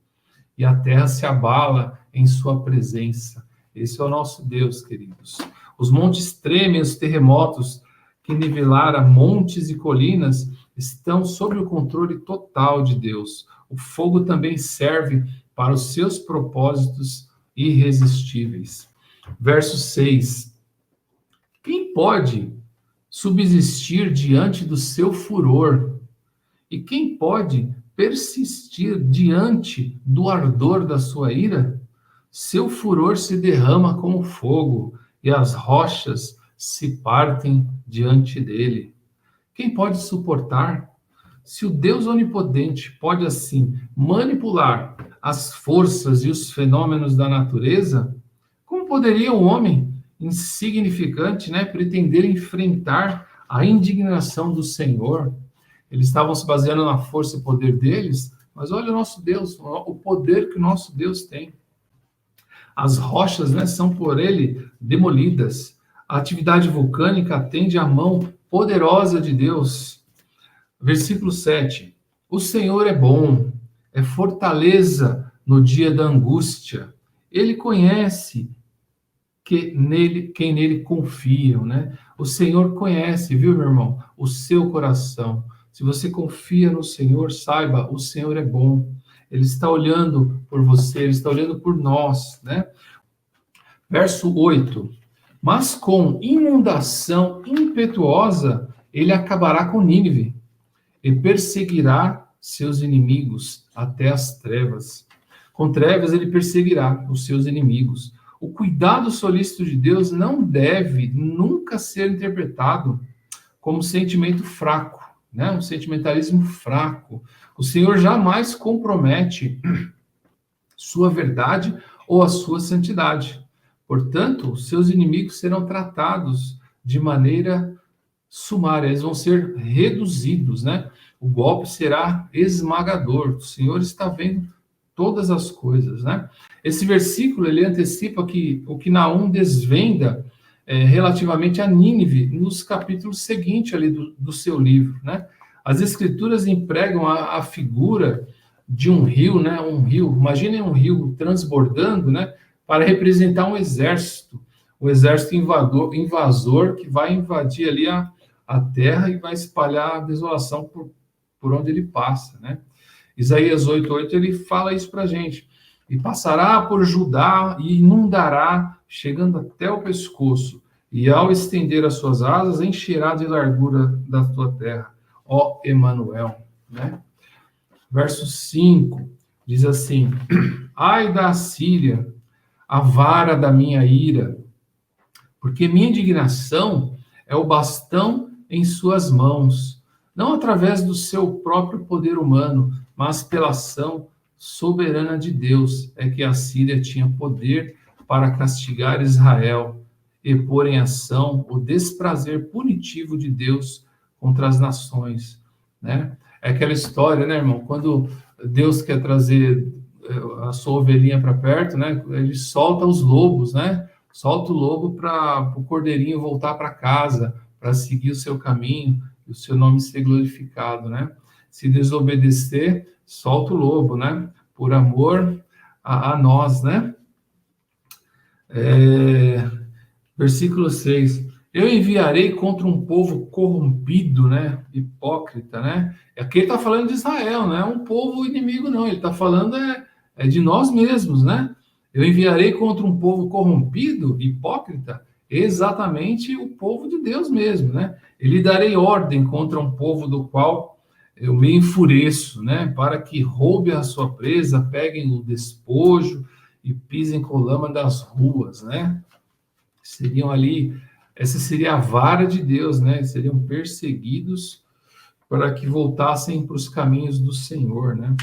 e a terra se abala em sua presença. Esse é o nosso Deus, queridos. Os montes tremem, os terremotos que nivelaram montes e colinas estão sob o controle total de Deus. O fogo também serve para os seus propósitos irresistíveis. Verso 6. Quem pode subsistir diante do seu furor? E quem pode persistir diante do ardor da sua ira? Seu furor se derrama como fogo, e as rochas se partem diante dele. Quem pode suportar? Se o Deus onipotente pode assim manipular as forças e os fenômenos da natureza, como poderia o homem insignificante, né, pretender enfrentar a indignação do Senhor? Eles estavam se baseando na força e poder deles, mas olha o nosso Deus, o poder que o nosso Deus tem. As rochas, né, são por ele demolidas. A atividade vulcânica atende à mão poderosa de Deus. Versículo 7. O Senhor é bom, é fortaleza no dia da angústia. Ele conhece quem nele confiam, né? O Senhor conhece, viu, meu irmão, o seu coração. Se você confia no Senhor, saiba, o Senhor é bom. Ele está olhando por você, ele está olhando por nós, né? Verso 8. Mas com inundação impetuosa, ele acabará com Nínive e perseguirá seus inimigos até as trevas. Com trevas ele perseguirá os seus inimigos. O cuidado solícito de Deus não deve nunca ser interpretado como sentimento fraco, né? Um sentimentalismo fraco. O Senhor jamais compromete sua verdade ou a sua santidade. Portanto, seus inimigos serão tratados de maneira sumária, eles vão ser reduzidos, né? O golpe será esmagador. O Senhor está vendo todas as coisas, né? Esse versículo, ele antecipa o que Naum desvenda relativamente a Nínive nos capítulos seguintes ali do seu livro, né? As escrituras empregam a figura de um rio, né? Um rio, imaginem um rio transbordando, né? Para representar um exército invasor que vai invadir ali a terra e vai espalhar a desolação por onde ele passa, né? Isaías 8:8, ele fala isso para a gente. E passará por Judá e inundará, chegando até o pescoço, e ao estender as suas asas, encherá de largura da tua terra, ó Emanuel, né? Verso 5, diz assim, ai da Assíria, a vara da minha ira, porque minha indignação é o bastão em suas mãos, não através do seu próprio poder humano, mas pela ação soberana de Deus, é que a Síria tinha poder para castigar Israel e pôr em ação o desprazer punitivo de Deus contra as nações, né? É aquela história, né, irmão? Quando Deus quer trazer a sua ovelhinha para perto, né? Ele solta os lobos, né? Solta o lobo para o cordeirinho voltar para casa, para seguir o seu caminho e o seu nome ser glorificado, né? Se desobedecer, solta o lobo, né? Por amor a nós, né? Versículo 6. Eu enviarei contra um povo corrompido, né? Hipócrita, né? Aqui ele está falando de Israel, não é um povo inimigo, não. Ele está falando de nós mesmos, né? Eu enviarei contra um povo corrompido, hipócrita, exatamente o povo de Deus mesmo, né? E lhe darei ordem contra um povo do qual eu me enfureço, né? Para que roube a sua presa, peguem o despojo e pisem com lama das ruas, né? Seriam ali, essa seria a vara de Deus, né? Seriam perseguidos para que voltassem para os caminhos do Senhor, né?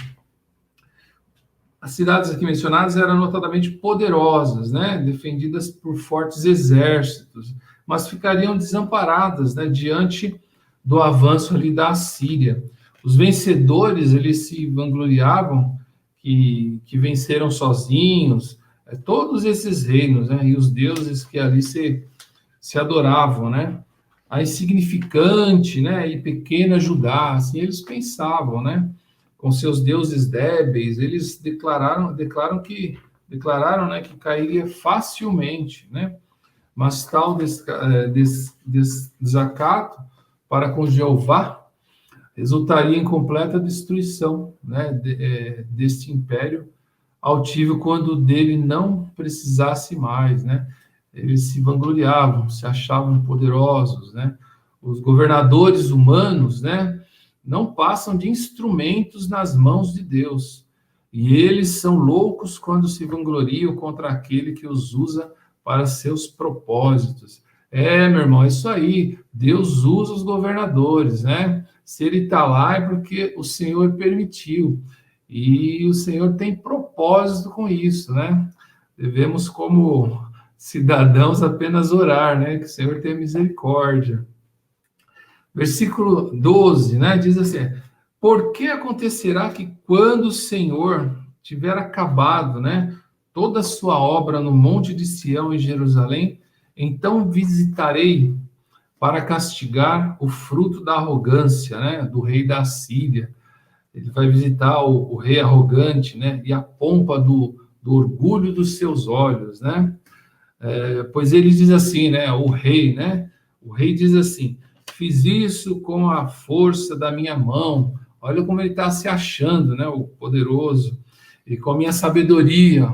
As cidades aqui mencionadas eram notadamente poderosas, né? Defendidas por fortes exércitos, mas ficariam desamparadas, né? Diante do avanço ali da Assíria. Os vencedores, eles se vangloriavam que venceram sozinhos, todos esses reinos, né? E os deuses que ali se adoravam, né? A insignificante, né? E pequena Judá, assim eles pensavam, né? Com seus deuses débeis, eles declararam, né? Que cairia facilmente, né? Mas tal desacato para com Jeová resultaria em completa destruição, né? Deste império altivo quando dele não precisasse mais, né? Eles se vangloriavam, se achavam poderosos, né? Os governadores humanos, né? Não passam de instrumentos nas mãos de Deus. E eles são loucos quando se vangloriam contra aquele que os usa para seus propósitos. Meu irmão, é isso aí. Deus usa os governadores, né? Se ele está lá é porque o Senhor permitiu. E o Senhor tem propósito com isso, né? Devemos, como cidadãos, apenas orar, né? Que o Senhor tenha misericórdia. Versículo 12, né? Diz assim: por que acontecerá que quando o Senhor tiver acabado, né? Toda a sua obra no monte de Sião e Jerusalém, então visitarei para castigar o fruto da arrogância, né? Do rei da Assíria. Ele vai visitar o rei arrogante, né? E a pompa do orgulho dos seus olhos, né? Pois ele diz assim, né? O rei, né? O rei diz assim: fiz isso com a força da minha mão. Olha como ele está se achando, né? O poderoso. E com a minha sabedoria.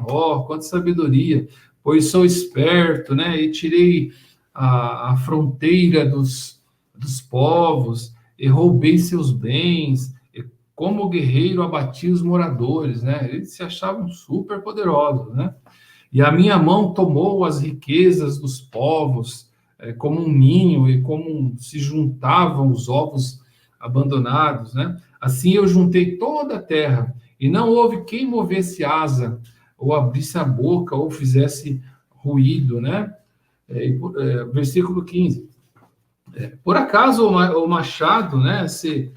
Quanta sabedoria! Pois sou esperto, né? E tirei a fronteira dos povos, e roubei seus bens. Como guerreiro abati os moradores, né? Eles se achavam super poderosos, né? E a minha mão tomou as riquezas dos povos, como um ninho, e como se juntavam os ovos abandonados, né? Assim eu juntei toda a terra, e não houve quem movesse asa, ou abrisse a boca, ou fizesse ruído, né? Versículo 15. Por acaso o machado, né? Se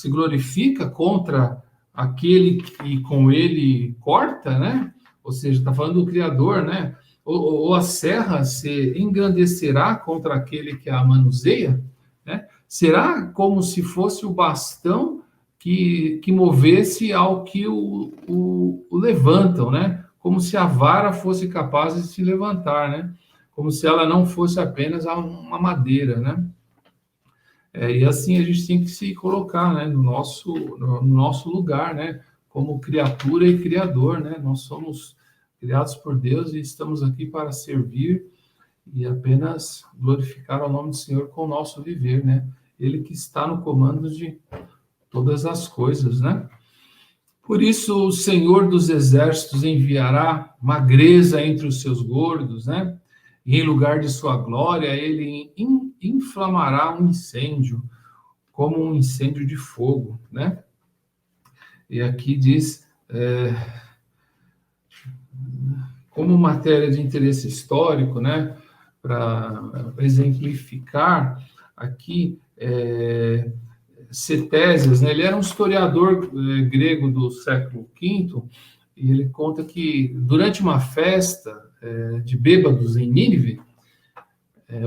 glorifica contra aquele que com ele corta, né? Ou seja, está falando do Criador, né? Ou a serra se engrandecerá contra aquele que a manuseia, né? Será como se fosse o bastão que movesse ao que o levantam, né? Como se a vara fosse capaz de se levantar, né? Como se ela não fosse apenas uma madeira, né? E assim a gente tem que se colocar, né, no nosso lugar, né, como criatura e criador, né? Nós somos criados por Deus e estamos aqui para servir e apenas glorificar o nome do Senhor com o nosso viver, né? Ele que está no comando de todas as coisas, né? Por isso o Senhor dos Exércitos enviará magreza entre os seus gordos, né? E em lugar de sua glória, ele inflamará um incêndio, como um incêndio de fogo, né? E aqui diz, como matéria de interesse histórico, né? Para exemplificar, aqui, Cetésias, né? Ele era um historiador grego do século V, e ele conta que durante uma festa de bêbados em Nínive,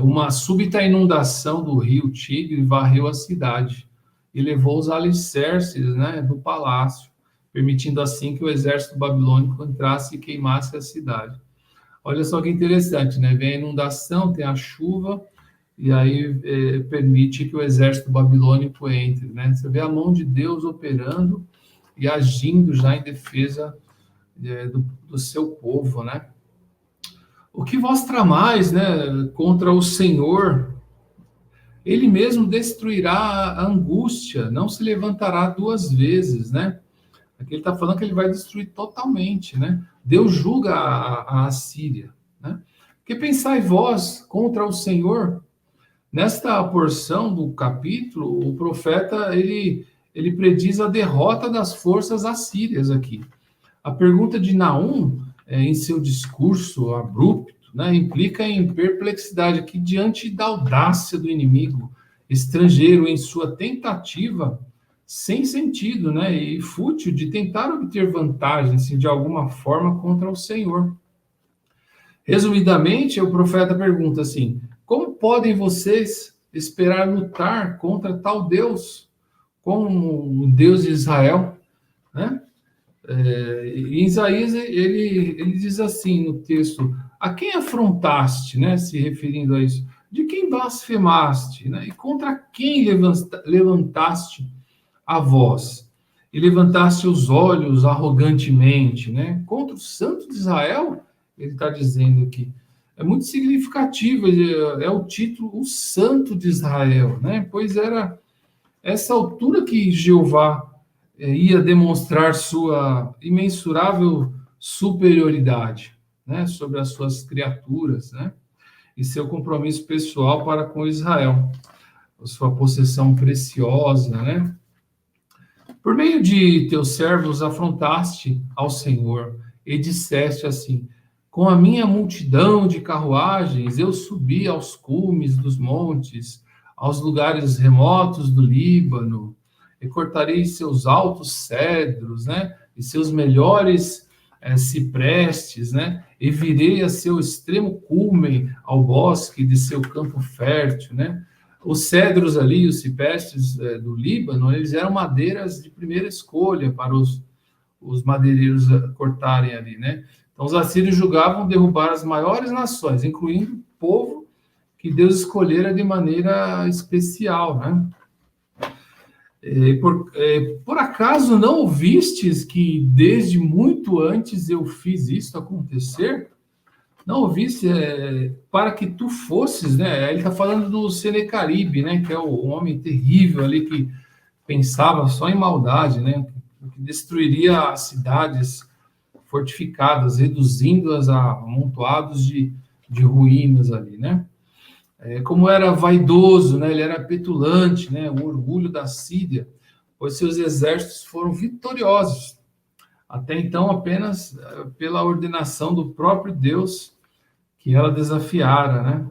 uma súbita inundação do rio Tigre varreu a cidade. e levou os alicerces, né, do palácio, permitindo assim que o exército babilônico entrasse e queimasse a cidade. Olha só que interessante, né? Vem a inundação, tem a chuva, e aí permite que o exército babilônico entre, né? Você vê a mão de Deus operando e agindo já em defesa do seu povo, né? O que vos tramais, né, contra o Senhor, ele mesmo destruirá a angústia, não se levantará duas vezes, né? Aqui ele está falando que ele vai destruir totalmente, né? Deus julga a Assíria, né? Que pensai vós contra o Senhor? Nesta porção do capítulo, o profeta, ele prediz a derrota das forças assírias aqui. A pergunta de Naum, em seu discurso abrupto, né, implica em perplexidade aqui diante da audácia do inimigo estrangeiro em sua tentativa sem sentido, né, e fútil de tentar obter vantagem, assim, de alguma forma contra o Senhor. Resumidamente, o profeta pergunta assim: como podem vocês esperar lutar contra tal Deus, como o Deus de Israel, né? Em Isaías, ele diz assim no texto: a quem afrontaste, né? Se referindo a isso, de quem blasfemaste, né? E contra quem levantaste a voz? E levantaste os olhos arrogantemente, né? Contra o Santo de Israel, ele está dizendo aqui. É muito significativo, é o título, o Santo de Israel, né? Pois era essa altura que Jeová ia demonstrar sua imensurável superioridade, né, sobre as suas criaturas, né, e seu compromisso pessoal para com Israel, a sua possessão preciosa, né. Por meio de teus servos afrontaste ao Senhor e disseste assim: com a minha multidão de carruagens eu subi aos cumes dos montes, aos lugares remotos do Líbano, e cortarei seus altos cedros, né, e seus melhores ciprestes, né, e virei a seu extremo cume ao bosque de seu campo fértil, né. Os cedros ali, os ciprestes do Líbano, eles eram madeiras de primeira escolha para os madeireiros cortarem ali, né. Então, os assírios julgavam derrubar as maiores nações, incluindo o povo que Deus escolhera de maneira especial, né. Por acaso não ouvistes que desde muito antes eu fiz isso acontecer? Não ouviste para que tu fosses, né? Ele está falando do Senecaribe, né? Que é o homem terrível ali que pensava só em maldade, né? Que destruiria as cidades fortificadas, reduzindo-as a amontoados de ruínas ali, né? Como era vaidoso, né? Ele era petulante, né? O orgulho da Síria, pois seus exércitos foram vitoriosos. Até então, apenas pela ordenação do próprio Deus que ela desafiara, né?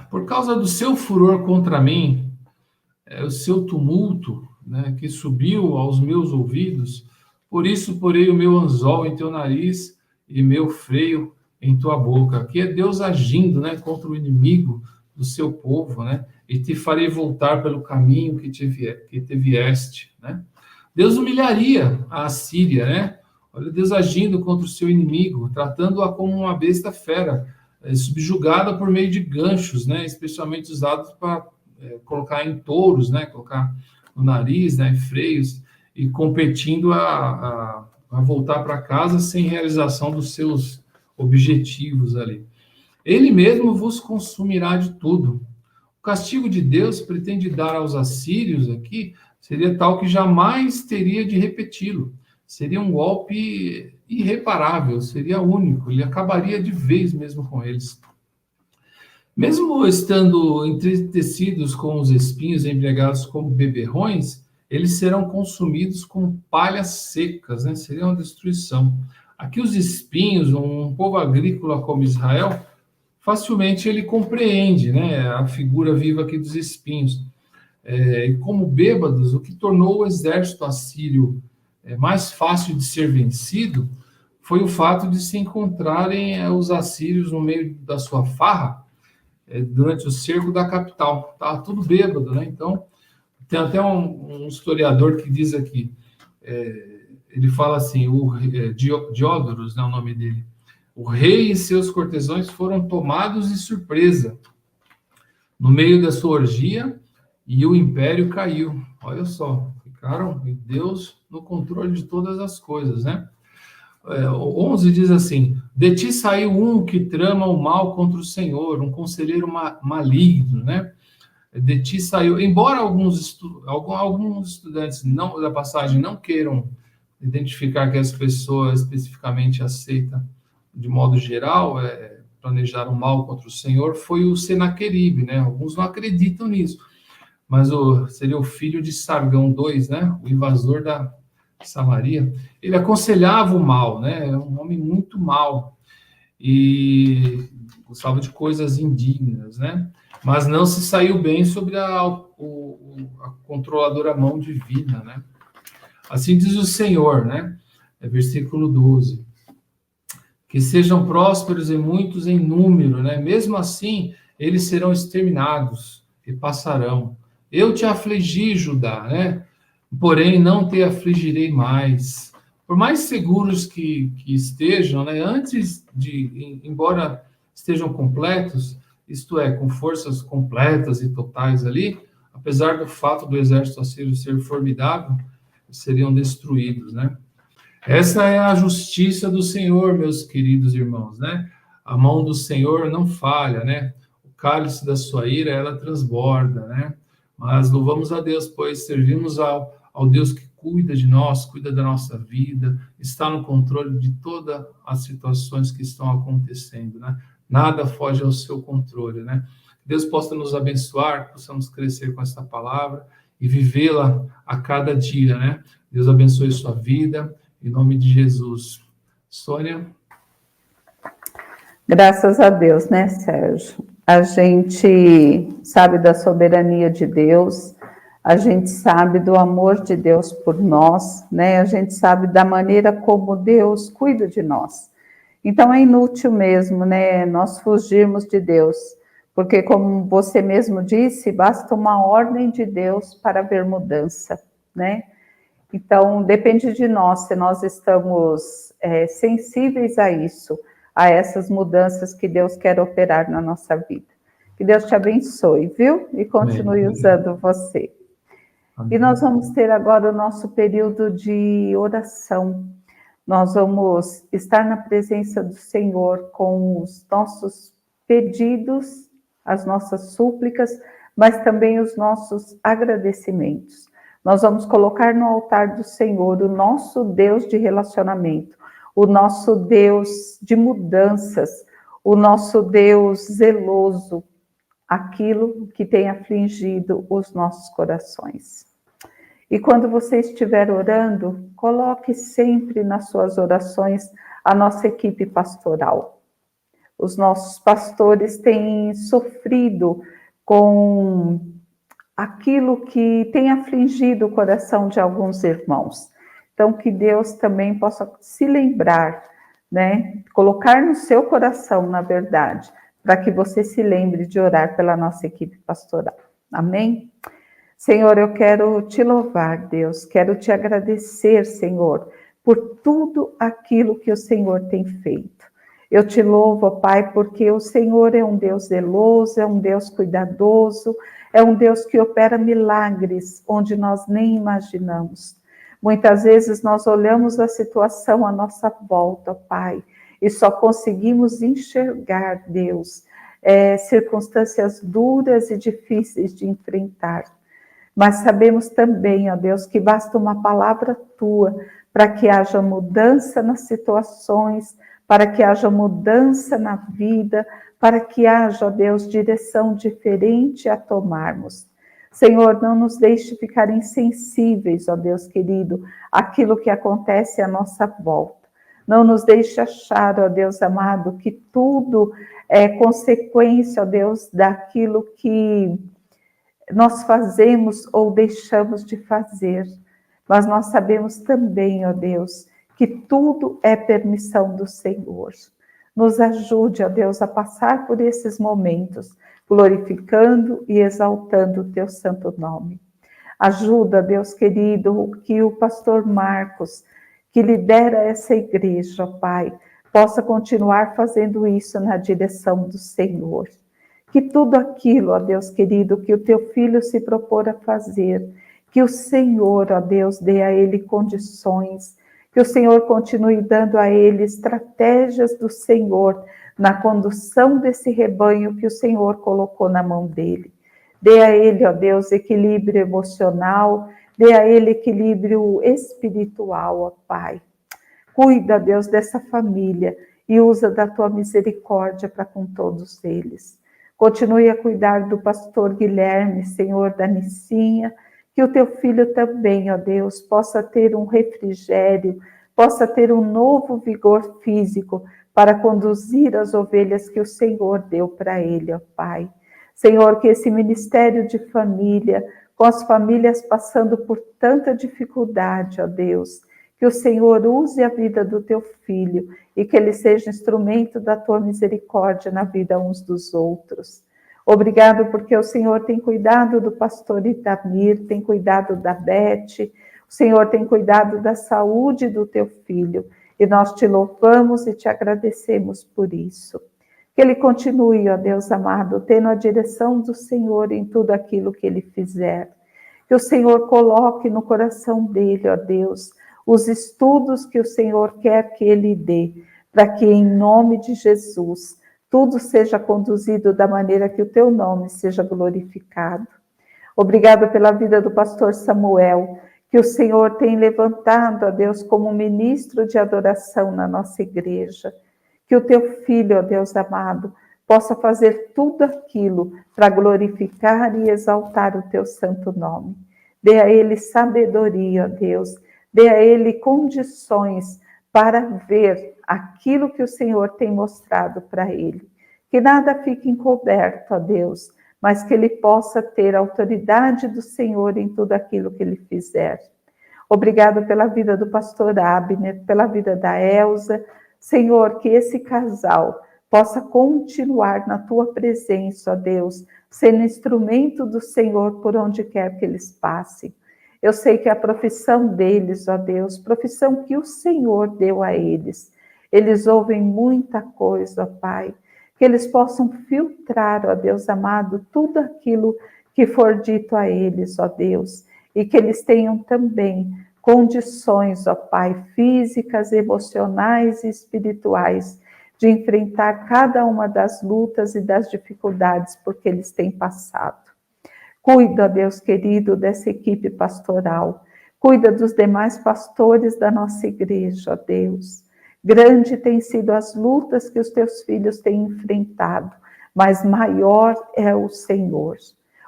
Por causa do seu furor contra mim, o seu tumulto, né, que subiu aos meus ouvidos, por isso porei o meu anzol em teu nariz e meu freio em tua boca. Aqui é Deus agindo, né, contra o inimigo do seu povo, né? E te farei voltar pelo caminho que te vieste, né? Deus humilharia a Assíria, né? Olha Deus agindo contra o seu inimigo, tratando-a como uma besta fera, subjugada por meio de ganchos, né? Especialmente usados para colocar em touros, né? Colocar no nariz, né? Freios, e competindo a voltar para casa sem realização dos seus objetivos ali. Ele mesmo vos consumirá de tudo. O castigo de Deus pretende dar aos assírios aqui seria tal que jamais teria de repeti-lo. Seria um golpe irreparável, seria único, ele acabaria de vez mesmo com eles. Mesmo estando entretecidos com os espinhos empregados como beberrões, eles serão consumidos como palhas secas, né? Seria uma destruição. Aqui os espinhos, um povo agrícola como Israel, facilmente ele compreende, né, a figura viva aqui dos espinhos. E como bêbados, o que tornou o exército assírio mais fácil de ser vencido foi o fato de se encontrarem os assírios no meio da sua farra durante o cerco da capital. Estava tudo bêbado, né? Então, tem até um historiador que diz aqui, ele fala assim, Diódoros, né, o nome dele, o rei e seus cortesãos foram tomados de surpresa no meio da sua orgia e o império caiu. Olha só, ficaram Deus no controle de todas as coisas, né? O 11 diz assim, de ti saiu um que trama o mal contra o Senhor, um conselheiro maligno, né? De ti saiu, embora alguns estudantes da passagem não queiram identificar que as pessoas especificamente aceitam, de modo geral, planejar o mal contra o Senhor, foi o Senaqueribe, né? Alguns não acreditam nisso, mas seria o filho de Sargão II, né? O invasor da Samaria. Ele aconselhava o mal, né? É um homem muito mau e gostava de coisas indignas, né? Mas não se saiu bem sobre a controladora mão divina, né? Assim diz o Senhor, né? Versículo 12. Que sejam prósperos e muitos em número, né? Mesmo assim, eles serão exterminados e passarão. Eu te afligi, Judá, né? Porém, não te afligirei mais. Por mais seguros que estejam, né? Embora estejam completos, isto é, com forças completas e totais ali, apesar do fato do exército assírio ser formidável, seriam destruídos, né? Essa é a justiça do Senhor, meus queridos irmãos, né? A mão do Senhor não falha, né? O cálice da sua ira, ela transborda, né? Mas louvamos a Deus, pois servimos ao Deus que cuida de nós, cuida da nossa vida, está no controle de todas as situações que estão acontecendo, né? Nada foge ao seu controle, né? Deus possa nos abençoar, possamos crescer com essa palavra e vivê-la a cada dia, né? Deus abençoe sua vida, em nome de Jesus. Sônia?
Graças a Deus, né, Sérgio? A gente sabe da soberania de Deus, a gente sabe do amor de Deus por nós, né? A gente sabe da maneira como Deus cuida de nós. Então é inútil mesmo, né, nós fugirmos de Deus, porque como você mesmo disse, basta uma ordem de Deus para haver mudança, né? Então depende de nós, se nós estamos sensíveis a isso, a essas mudanças que Deus quer operar na nossa vida. Que Deus te abençoe, viu? E continue
Amém.
Usando você. Amém. E nós vamos ter agora o nosso período de oração. Nós vamos estar na presença do Senhor com os nossos pedidos, as nossas súplicas, mas também os nossos agradecimentos. Nós vamos colocar no altar do Senhor o nosso Deus de relacionamento, o nosso Deus de mudanças, o nosso Deus zeloso, aquilo que tem afligido os nossos corações. E quando você estiver orando, coloque sempre nas suas orações a nossa equipe pastoral. Os nossos pastores têm sofrido com aquilo que tem afligido o coração de alguns irmãos. Então, que Deus também possa se lembrar, né? Colocar no seu coração, na verdade, para que você se lembre de orar pela nossa equipe pastoral. Amém? Senhor, eu quero te louvar, Deus, quero te agradecer, Senhor, por tudo aquilo que o Senhor tem feito. Eu te louvo, Pai, porque o Senhor é um Deus zeloso, é um Deus cuidadoso, é um Deus que opera milagres onde nós nem imaginamos. Muitas vezes nós olhamos a situação à nossa volta, Pai, e só conseguimos enxergar, Deus, circunstâncias duras e difíceis de enfrentar. Mas sabemos também, ó Deus, que basta uma palavra tua para que haja mudança nas situações, para que haja mudança na vida, para que haja, ó Deus, direção diferente a tomarmos. Senhor, não nos deixe ficar insensíveis, ó Deus querido, àquilo que acontece à nossa volta. Não nos deixe achar, ó Deus amado, que tudo é consequência, ó Deus, daquilo que nós fazemos ou deixamos de fazer. Mas nós sabemos também, ó Deus, que tudo é permissão do Senhor. Nos ajude, ó Deus, a passar por esses momentos, glorificando e exaltando o teu santo nome. Ajuda, Deus querido, que o pastor Marcos, que lidera essa igreja, ó Pai, possa continuar fazendo isso na direção do Senhor. Que tudo aquilo, ó Deus querido, que o teu filho se propor a fazer, que o Senhor, ó Deus, dê a ele condições, que o Senhor continue dando a ele estratégias do Senhor na condução desse rebanho que o Senhor colocou na mão dele. Dê a ele, ó Deus, equilíbrio emocional, dê a ele equilíbrio espiritual, ó Pai. Cuida, Deus, dessa família e usa da tua misericórdia para com todos eles. Continue a cuidar do pastor Guilherme, Senhor, da Nicinha, que o teu filho também, ó Deus, possa ter um refrigério, possa ter um novo vigor físico para conduzir as ovelhas que o Senhor deu para ele, ó Pai. Senhor, que esse ministério de família, com as famílias passando por tanta dificuldade, ó Deus, que o Senhor use a vida do teu filho e que ele seja instrumento da tua misericórdia na vida uns dos outros. Obrigado porque o Senhor tem cuidado do pastor Itamir, tem cuidado da Beth, o Senhor tem cuidado da saúde do teu filho e nós te louvamos e te agradecemos por isso. Que ele continue, ó Deus amado, tendo a direção do Senhor em tudo aquilo que ele fizer. Que o Senhor coloque no coração dele, ó Deus, os estudos que o Senhor quer que ele dê, para que em nome de Jesus tudo seja conduzido da maneira que o teu nome seja glorificado. Obrigado pela vida do pastor Samuel, que o Senhor tem levantado, ó Deus, como ministro de adoração na nossa igreja. Que o teu filho, ó Deus amado, possa fazer tudo aquilo para glorificar e exaltar o teu santo nome. Dê a ele sabedoria, ó Deus, dê a ele condições para ver aquilo que o Senhor tem mostrado para ele. Que nada fique encoberto, ó Deus, mas que ele possa ter a autoridade do Senhor em tudo aquilo que ele fizer. Obrigado pela vida do pastor Abner, pela vida da Elza. Senhor, que esse casal possa continuar na tua presença, ó Deus, sendo instrumento do Senhor por onde quer que eles passem. Eu sei que a profissão deles, ó Deus, profissão que o Senhor deu a eles, eles ouvem muita coisa, ó Pai, que eles possam filtrar, ó Deus amado, tudo aquilo que for dito a eles, ó Deus, e que eles tenham também condições, ó Pai, físicas, emocionais e espirituais, de enfrentar cada uma das lutas e das dificuldades por que eles têm passado. Cuida, Deus querido, dessa equipe pastoral. Cuida dos demais pastores da nossa igreja, ó Deus. Grande tem sido as lutas que os teus filhos têm enfrentado, mas maior é o Senhor.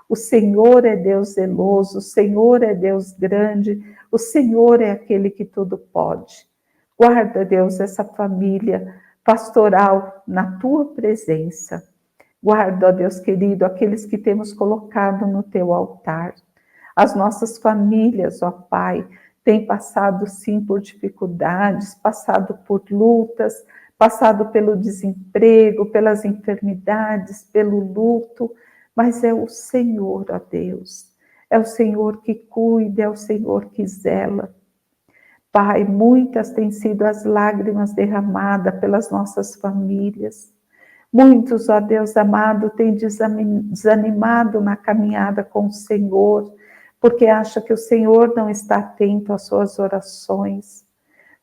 O Senhor é Deus zeloso, o Senhor é Deus grande, o Senhor é aquele que tudo pode. Guarda, Deus, essa família pastoral na tua presença. Guarda, ó Deus querido, aqueles que temos colocado no teu altar. As nossas famílias, ó Pai, têm passado sim por dificuldades, passado por lutas, passado pelo desemprego, pelas enfermidades, pelo luto, mas é o Senhor, ó Deus. É o Senhor que cuida, é o Senhor que zela. Pai, muitas têm sido as lágrimas derramadas pelas nossas famílias. Muitos, ó Deus amado, têm desanimado na caminhada com o Senhor, porque acha que o Senhor não está atento às suas orações.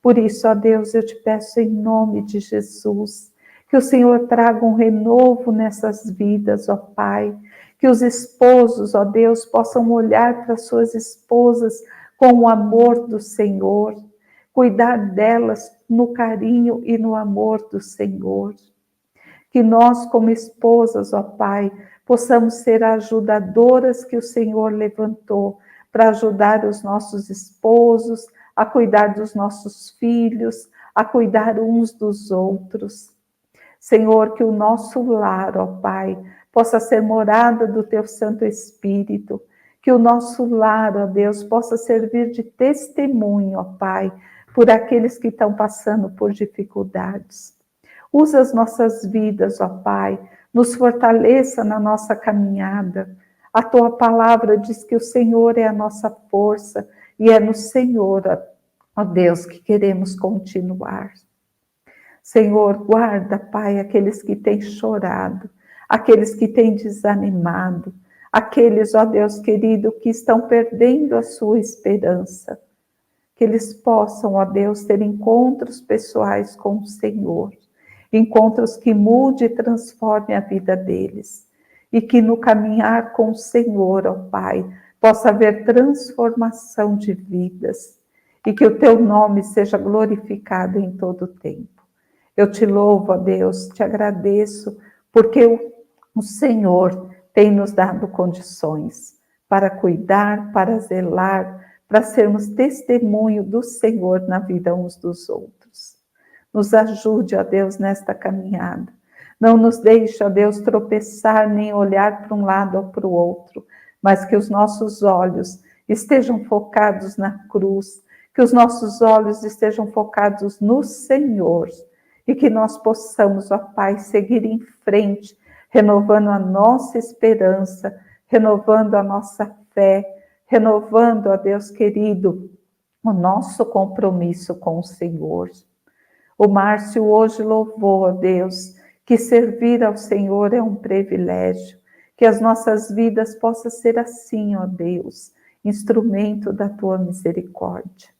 Por isso, ó Deus, eu te peço em nome de Jesus, que o Senhor traga um renovo nessas vidas, ó Pai, que os esposos, ó Deus, possam olhar para suas esposas com o amor do Senhor, cuidar delas no carinho e no amor do Senhor. Que nós, como esposas, ó Pai, possamos ser ajudadoras que o Senhor levantou para ajudar os nossos esposos, a cuidar dos nossos filhos, a cuidar uns dos outros. Senhor, que o nosso lar, ó Pai, possa ser morada do Teu Santo Espírito, que o nosso lar, ó Deus, possa servir de testemunho, ó Pai, por aqueles que estão passando por dificuldades. Usa as nossas vidas, ó Pai, nos fortaleça na nossa caminhada. A tua palavra diz que o Senhor é a nossa força e é no Senhor, ó Deus, que queremos continuar. Senhor, guarda, Pai, aqueles que têm chorado, aqueles que têm desanimado, aqueles, ó Deus querido, que estão perdendo a sua esperança. Que eles possam, ó Deus, ter encontros pessoais com o Senhor, encontros que mude e transforme a vida deles, e que no caminhar com o Senhor, ó Pai, possa haver transformação de vidas, e que o teu nome seja glorificado em todo o tempo. Eu te louvo, ó Deus, te agradeço, porque o Senhor tem nos dado condições para cuidar, para zelar, para sermos testemunho do Senhor na vida uns dos outros. Nos ajude, ó Deus, nesta caminhada. Não nos deixe, ó Deus, tropeçar nem olhar para um lado ou para o outro, mas que os nossos olhos estejam focados na cruz, que os nossos olhos estejam focados no Senhor e que nós possamos, ó Pai, seguir em frente, renovando a nossa esperança, renovando a nossa fé, renovando, ó Deus querido, o nosso compromisso com o Senhor. O Márcio hoje louvou, ó Deus, que servir ao Senhor é um privilégio, que as nossas vidas possam ser assim, ó Deus, instrumento da tua misericórdia.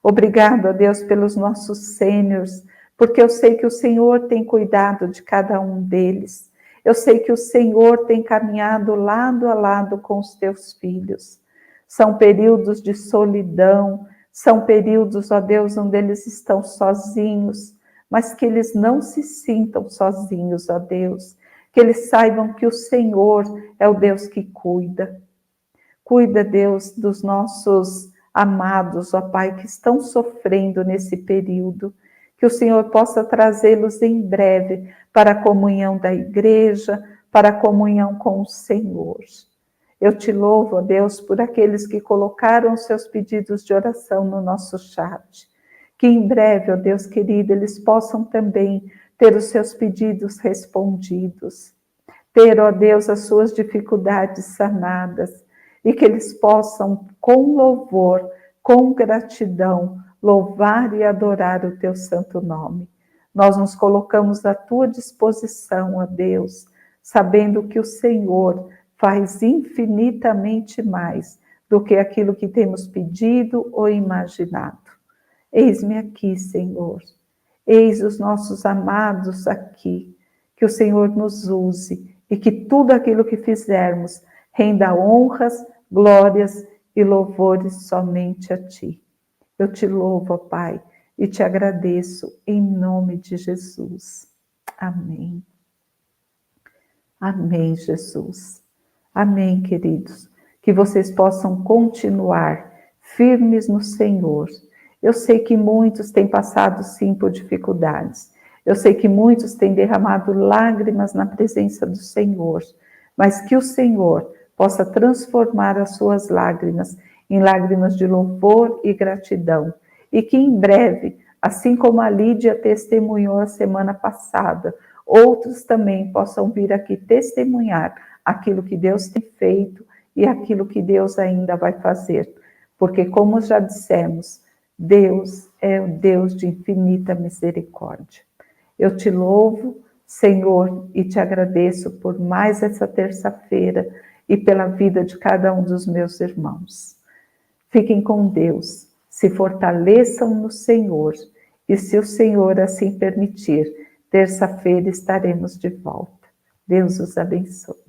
Obrigado, ó Deus, pelos nossos sêniors, porque eu sei que o Senhor tem cuidado de cada um deles. Eu sei que o Senhor tem caminhado lado a lado com os teus filhos. São períodos de solidão, são períodos, ó Deus, onde eles estão sozinhos, mas que eles não se sintam sozinhos, ó Deus, que eles saibam que o Senhor é o Deus que cuida. Cuida, Deus, dos nossos amados, ó Pai, que estão sofrendo nesse período, que o Senhor possa trazê-los em breve para a comunhão da igreja, para a comunhão com o Senhor. Eu te louvo, ó Deus, por aqueles que colocaram seus pedidos de oração no nosso chat. Que em breve, ó Deus querido, eles possam também ter os seus pedidos respondidos. Ter, ó Deus, as suas dificuldades sanadas. E que eles possam, com louvor, com gratidão, louvar e adorar o teu santo nome. Nós nos colocamos à tua disposição, ó Deus, sabendo que o Senhor faz infinitamente mais do que aquilo que temos pedido ou imaginado. Eis-me aqui, Senhor. Eis os nossos amados aqui. Que o Senhor nos use e que tudo aquilo que fizermos renda honras, glórias e louvores somente a Ti. Eu te louvo, ó Pai, e te agradeço em nome de Jesus. Amém. Amém, Jesus. Amém, queridos. Que vocês possam continuar firmes no Senhor. Eu sei que muitos têm passado, sim, por dificuldades. Eu sei que muitos têm derramado lágrimas na presença do Senhor. Mas que o Senhor possa transformar as suas lágrimas em lágrimas de louvor e gratidão. E que em breve, assim como a Lídia testemunhou a semana passada, outros também possam vir aqui testemunhar aquilo que Deus tem feito e aquilo que Deus ainda vai fazer. Porque, como já dissemos, Deus é o Deus de infinita misericórdia. Eu te louvo, Senhor, e te agradeço por mais essa terça-feira e pela vida de cada um dos meus irmãos. Fiquem com Deus, se fortaleçam no Senhor, e se o Senhor assim permitir, terça-feira estaremos de volta. Deus os abençoe.